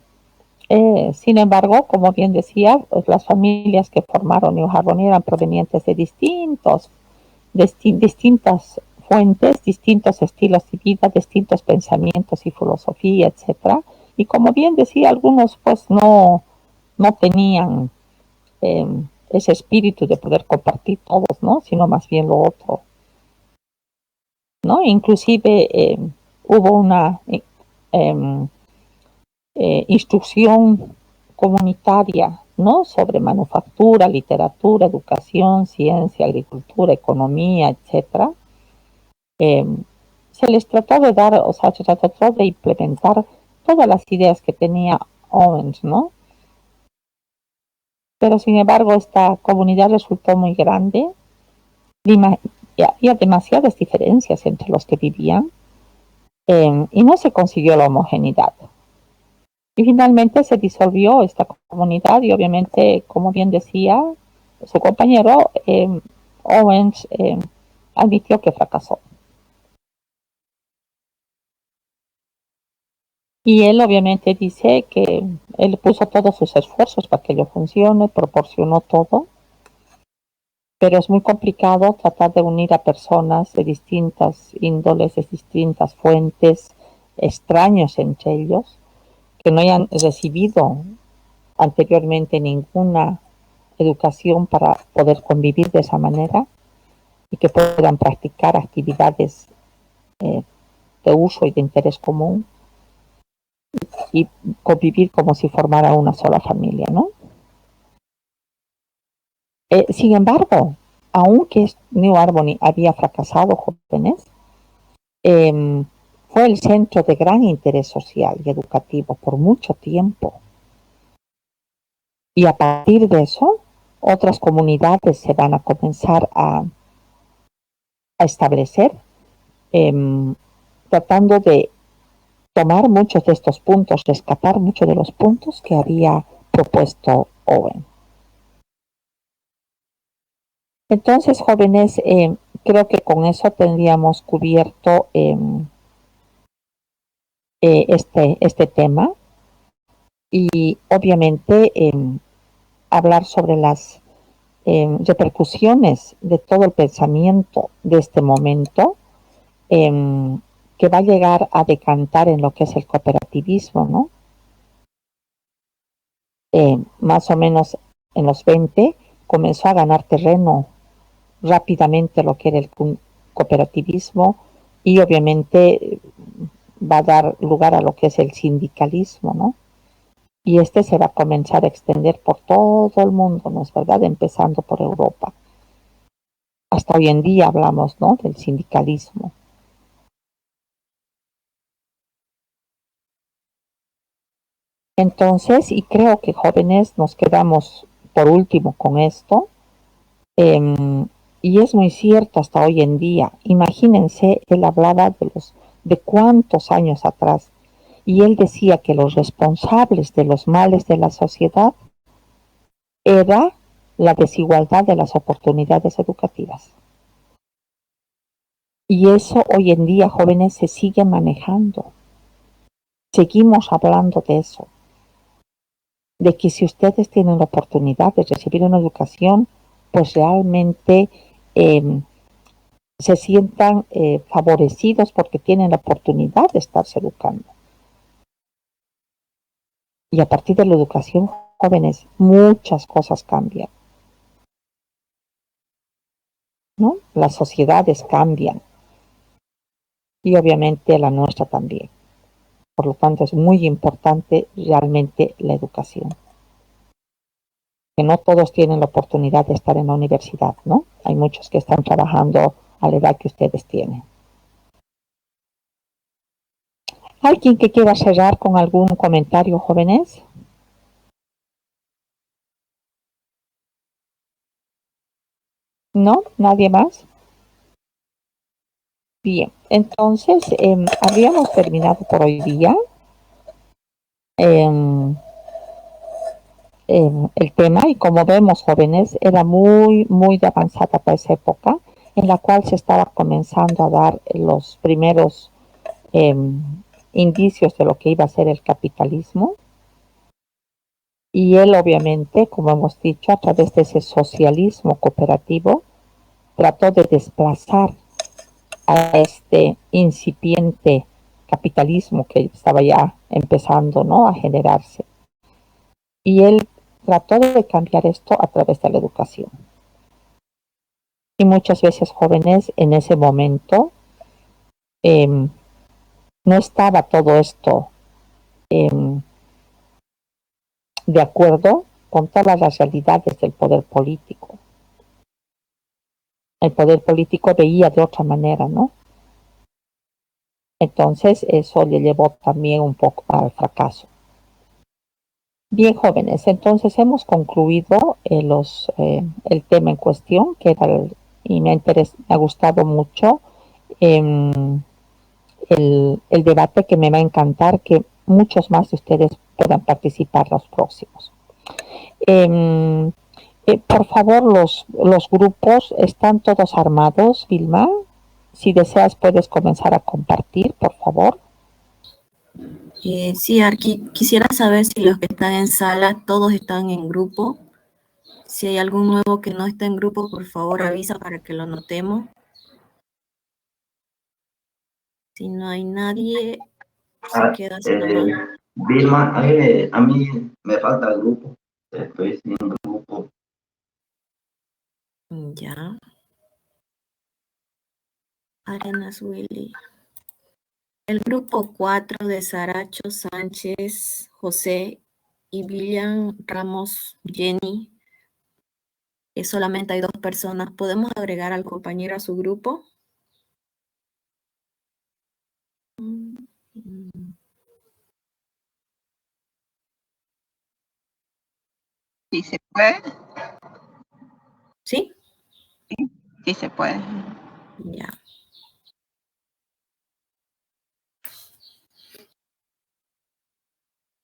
Sin embargo, como bien decía, pues las familias que formaron New Harmony eran provenientes de distintas fuentes, distintos estilos de vida, distintos pensamientos y filosofía, etcétera. Y como bien decía, algunos pues no tenían ese espíritu de poder compartir todos, ¿no? Sino más bien lo otro, ¿no? Inclusive hubo una instrucción comunitaria, ¿no? Sobre manufactura, literatura, educación, ciencia, agricultura, economía, etcétera. se les trató de dar, o sea, se trató de implementar todas las ideas que tenía Owens, ¿no? Pero sin embargo, esta comunidad resultó muy grande y había demasiadas diferencias entre los que vivían y no se consiguió la homogeneidad. Y finalmente se disolvió esta comunidad y obviamente, como bien decía su compañero, Owens admitió que fracasó. Y él obviamente dice que él puso todos sus esfuerzos para que ello funcione, proporcionó todo, pero es muy complicado tratar de unir a personas de distintas índoles, de distintas fuentes, extraños entre ellos, que no hayan recibido anteriormente ninguna educación para poder convivir de esa manera y que puedan practicar actividades de uso y de interés común y convivir como si formara una sola familia, ¿no? Sin embargo, aunque New Harmony había fracasado, jóvenes, fue el centro de gran interés social y educativo por mucho tiempo. Y a partir de eso, otras comunidades se van a comenzar a establecer, tratando de tomar muchos de estos puntos, rescatar muchos de los puntos que había propuesto Owen. Entonces, jóvenes, creo que con eso tendríamos cubierto este tema y obviamente hablar sobre las repercusiones de todo el pensamiento de este momento que va a llegar a decantar en lo que es el cooperativismo, ¿no? Más o menos en los 20 comenzó a ganar terreno rápidamente lo que era el cooperativismo y obviamente va a dar lugar a lo que es el sindicalismo, ¿no? Y este se va a comenzar a extender por todo el mundo, ¿no es verdad? Empezando por Europa. Hasta hoy en día hablamos, ¿no?, del sindicalismo. Entonces, y creo que jóvenes nos quedamos por último con esto, y es muy cierto hasta hoy en día. Imagínense, él hablaba de cuántos años atrás, y él decía que los responsables de los males de la sociedad era la desigualdad de las oportunidades educativas. Y eso hoy en día, jóvenes, se sigue manejando. Seguimos hablando de eso. De que si ustedes tienen la oportunidad de recibir una educación, pues realmente se sientan favorecidos porque tienen la oportunidad de estarse educando. Y a partir de la educación, jóvenes, muchas cosas cambian, ¿no? Las sociedades cambian y obviamente la nuestra también. Por lo tanto, es muy importante realmente la educación. Que no todos tienen la oportunidad de estar en la universidad, ¿no? Hay muchos que están trabajando a la edad que ustedes tienen. ¿Alguien que quiera cerrar con algún comentario, jóvenes? ¿No? ¿Nadie más? Bien, entonces habíamos terminado por hoy día el tema y como vemos, jóvenes, era muy, muy de avanzada para esa época en la cual se estaba comenzando a dar los primeros indicios de lo que iba a ser el capitalismo. Y él obviamente, como hemos dicho, a través de ese socialismo cooperativo, trató de desplazar a este incipiente capitalismo que estaba ya empezando, ¿no?, a generarse. Y él trató de cambiar esto a través de la educación. Y muchas veces, jóvenes, en ese momento no estaba todo esto de acuerdo con todas las realidades del poder político. El poder político veía de otra manera, ¿no?, Entonces, eso le llevó también un poco al fracaso. Bien, jóvenes, entonces hemos concluido el tema en cuestión, que era y me ha gustado mucho el debate, que me va a encantar que muchos más de ustedes puedan participar los próximos. Por favor, los grupos están todos armados, Vilma. Si deseas, puedes comenzar a compartir, por favor. Sí, Arqui, quisiera saber si los que están en sala, todos están en grupo. Si hay algún nuevo que no está en grupo, por favor avisa para que lo notemos. Si no hay nadie, se queda así nomás. Vilma, a mí me falta el grupo. Estoy sin grupo. Ya. Arenas Willy. El grupo 4 de Saracho, Sánchez, José y William Ramos, Jenny. Solamente hay 2 personas. ¿Podemos agregar al compañero a su grupo? ¿Sí se puede? ¿Sí? Sí se puede. Ya.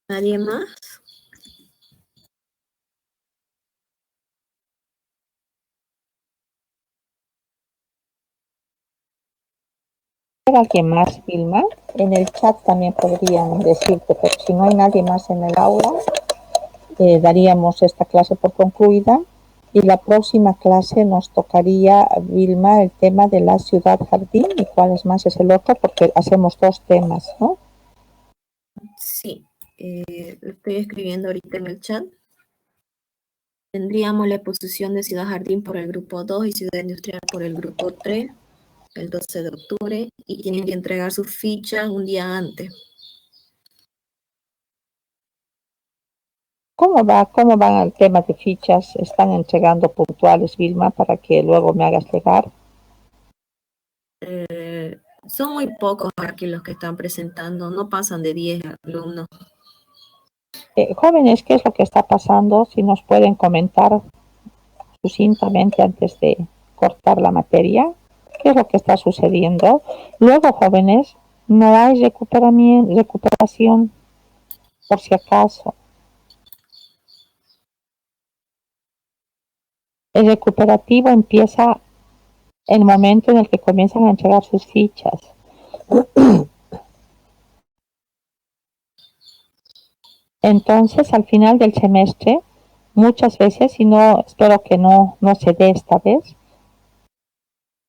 ¿Nadie más? ¿Alguien más, Vilma? En el chat también podrían decirte, pero si no hay nadie más en el aula, daríamos esta clase por concluida, y la próxima clase nos tocaría, Vilma, el tema de la ciudad jardín, y cuál es más es el otro, porque hacemos 2 temas, ¿no? Sí, lo estoy escribiendo ahorita en el chat. Tendríamos la exposición de Ciudad Jardín por el grupo 2 y Ciudad Industrial por el grupo 3, el 12 de octubre, y tienen que entregar sus fichas un día antes. ¿Cómo van el tema de fichas? ¿Están entregando puntuales, Vilma, para que luego me hagas llegar? Son muy pocos aquí los que están presentando, no pasan de 10 alumnos. Jóvenes, ¿qué es lo que está pasando? Si nos pueden comentar sucintamente antes de cortar la materia, ¿qué es lo que está sucediendo? Luego, jóvenes, no hay recuperación, por si acaso. El recuperativo empieza el momento en el que comienzan a entregar sus fichas. Entonces, al final del semestre, muchas veces, y no espero que no se dé esta vez,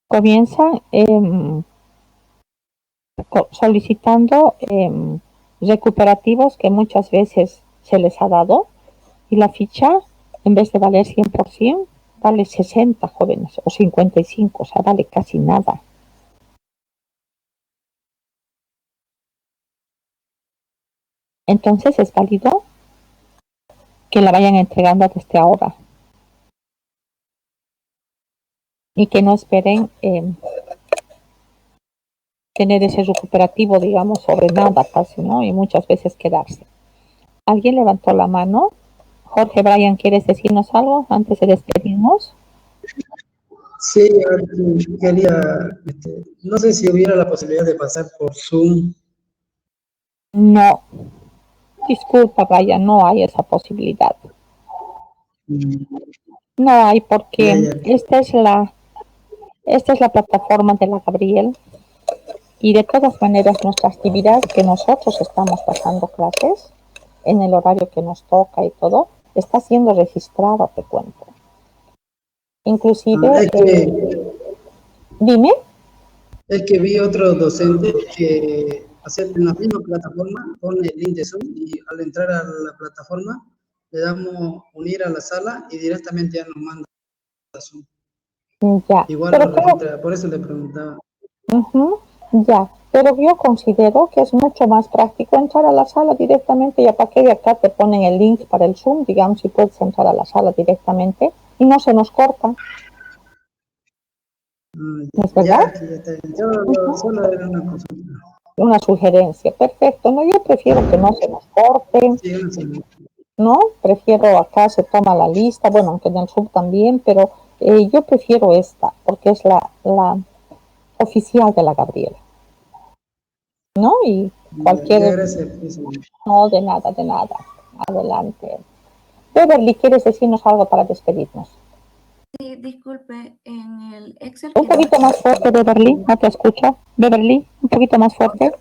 comienzan solicitando recuperativos que muchas veces se les ha dado, y la ficha, en vez de valer 100%, vale 60, jóvenes, o 55, o sea, vale casi nada. Entonces es válido que la vayan entregando desde ahora y que no esperen tener ese recuperativo, digamos, sobre nada casi, ¿no? Y muchas veces quedarse. ¿Alguien levantó la mano? Jorge, Brian, ¿quieres decirnos algo antes de despedirnos? Sí, quería, no sé si hubiera la posibilidad de pasar por Zoom. No, disculpa, Brian, no hay esa posibilidad. No hay, porque esta es la plataforma de la Gabriel, y de todas maneras nuestra actividad, que nosotros estamos pasando clases en el horario que nos toca y todo, está siendo registrada, te cuento. Inclusive, dime. Es que vi otro docente que en la misma plataforma pone el link de Zoom, y al entrar a la plataforma le damos unir a la sala y directamente ya nos manda a Zoom. Ya. Igual lo registra, por eso le preguntaba. Ya, pero yo considero que es mucho más práctico entrar a la sala directamente, ya para que de acá te ponen el link para el Zoom, digamos, si puedes entrar a la sala directamente y no se nos corta. ¿Es verdad? Ya está bien. Yo solo era una consulta. Una sugerencia, perfecto. No, yo prefiero que no se nos corte, ¿no? Prefiero acá se toma la lista, bueno, aunque en el sub también, pero yo prefiero esta, porque es la oficial de la Gabriela, ¿no? Y Ya, cualquier... gracias, presidente. No, de nada, de nada. Adelante. Beverly, ¿quieres decirnos algo para despedirnos? Sí, disculpe, en el Excel Un que nos poquito más fuerte, Beverly, no te escucho. Beverly, un poquito más fuerte.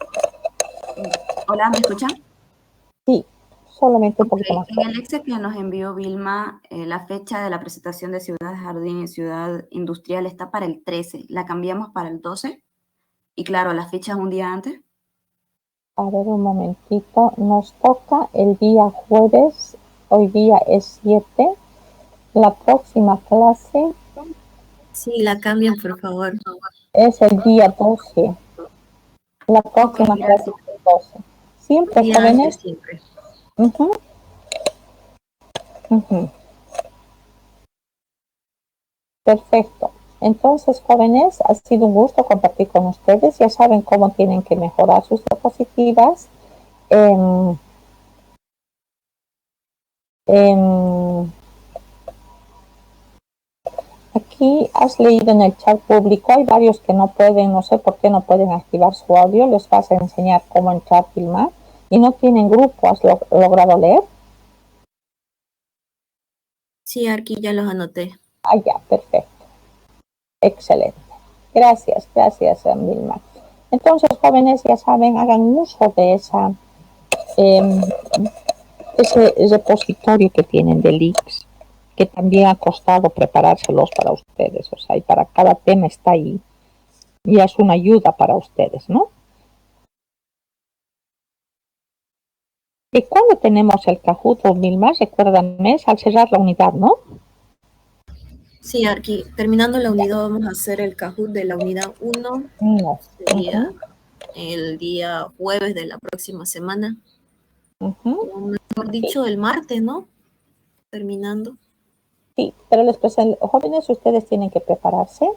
Hola, ¿me escuchan? Sí, solamente un Ok, poquito más en fuerte. el Excel que nos envió Vilma, la fecha de la presentación de Ciudad Jardín y Ciudad Industrial está para el 13. ¿La cambiamos para el 12? Y claro, la fecha es un día antes. A ver, un momentito. Nos toca el día jueves. Hoy día es 7. La próxima clase Sí, la cambian, por favor. es el día 12. La próxima clase gracias. es el 12. Siempre, Día antes, jóvenes. siempre. Ujú, ujú. Perfecto. Entonces, jóvenes, ha sido un gusto compartir con ustedes. Ya saben cómo tienen que mejorar sus diapositivas. En, en- aquí has leído en el chat público, hay varios que no pueden, no sé por qué no pueden activar su audio. Les vas a enseñar cómo entrar a filmar. Y no tienen grupo, ¿has logrado leer? Sí, aquí ya los anoté. Ah, ya, perfecto. Excelente. Gracias, gracias, Vilma. Entonces, jóvenes, ya saben, hagan uso de ese repositorio que tienen de leaks, que también ha costado preparárselos para ustedes. O sea, y para cada tema está ahí. Y es una ayuda para ustedes, ¿no? ¿Y cuándo tenemos el Kahoot 2000 más? Recuérdame, es al cerrar la unidad, ¿no? Sí, aquí, terminando la unidad, vamos a hacer el Kahoot de la unidad 1. No. Sería el día jueves de la próxima semana. O mejor dicho, el martes, ¿no? Terminando. Sí, pero les presento, jóvenes, ustedes tienen que prepararse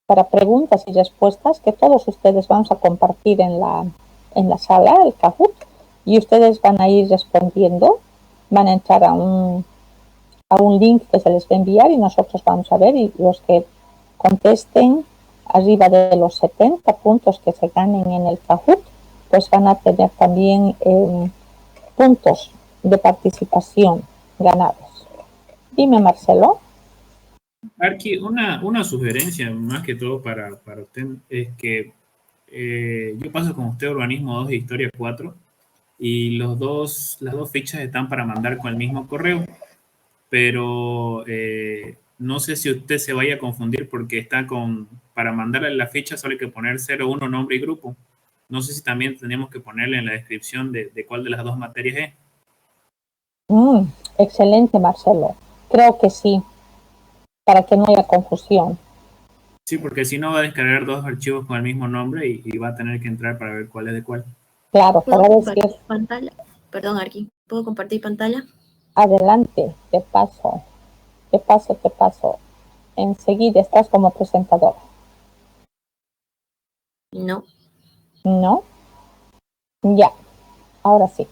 para preguntas y respuestas que todos ustedes vamos a compartir en la sala, el Kahoot, y ustedes van a ir respondiendo, van a entrar a un link que se les va a enviar y nosotros vamos a ver, y los que contesten arriba de los 70 puntos que se ganen en el Kahoot, pues van a tener también puntos de participación ganados. Dime, Marcelo. Arqui, una sugerencia más que todo para usted es que yo paso con usted Urbanismo 2 e Historia 4 y las dos fichas están para mandar con el mismo correo, pero no sé si usted se vaya a confundir porque para mandarle la ficha solo hay que poner 01 nombre y grupo. No sé si también tenemos que ponerle en la descripción de cuál de las dos materias es. Excelente, Marcelo. Creo que sí, para que no haya confusión. Sí, porque si no va a descargar dos archivos con el mismo nombre y va a tener que entrar para ver cuál es de cuál. Claro, ¿Puedo para compartir decir, pantalla? Perdón, Arqui. ¿Puedo compartir pantalla? adelante, te paso. Enseguida estás como presentadora. No. ¿No? Ya, ahora sí.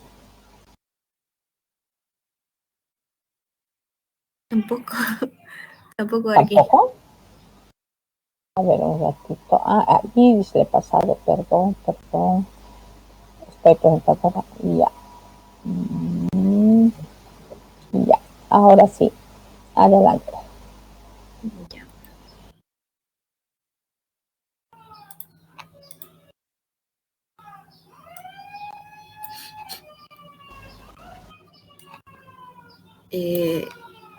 Tampoco. Tampoco, Arqui. ¿Tampoco? A ver, un ratito. Ahí le he pasado, perdón. Estoy presentadora. Ya. Ya, ahora sí. Adelante. Ya.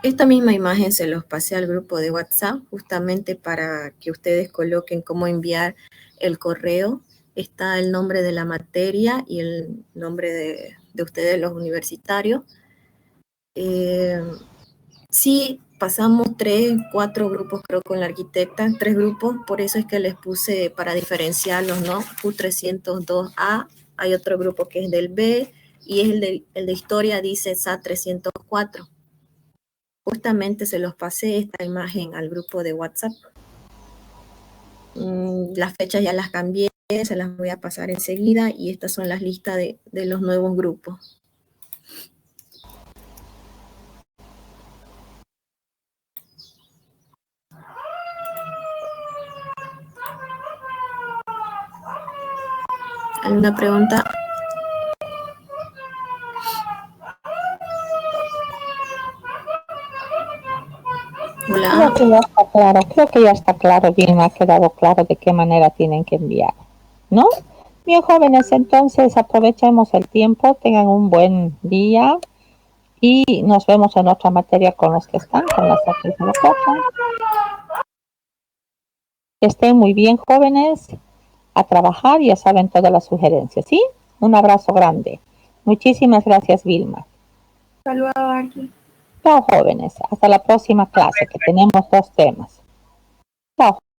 Esta misma imagen se los pasé al grupo de WhatsApp justamente para que ustedes coloquen cómo enviar el correo. Está el nombre de la materia y el nombre de ustedes, los universitarios. Sí, pasamos 3, 4 grupos, creo, con la arquitecta, 3 grupos, por eso es que les puse para diferenciarlos, ¿no? U302A, hay otro grupo que es del B, y es el de historia, dice SA 304. Justamente se los pasé esta imagen al grupo de WhatsApp. Las fechas ya las cambié, se las voy a pasar enseguida y estas son las listas de los nuevos grupos. ¿Alguna pregunta? Creo que ya está claro, bien, ha quedado claro de qué manera tienen que enviar, ¿no? Bien, jóvenes, entonces aprovechemos el tiempo, tengan un buen día y nos vemos en otra materia con los que están, con las otras de la cuota. Que estén muy bien, jóvenes, a trabajar, ya saben todas las sugerencias, ¿sí? Un abrazo grande. Muchísimas gracias, Vilma. Saludos, Arqui. Chao, jóvenes. Hasta la próxima clase, que tenemos 2 temas.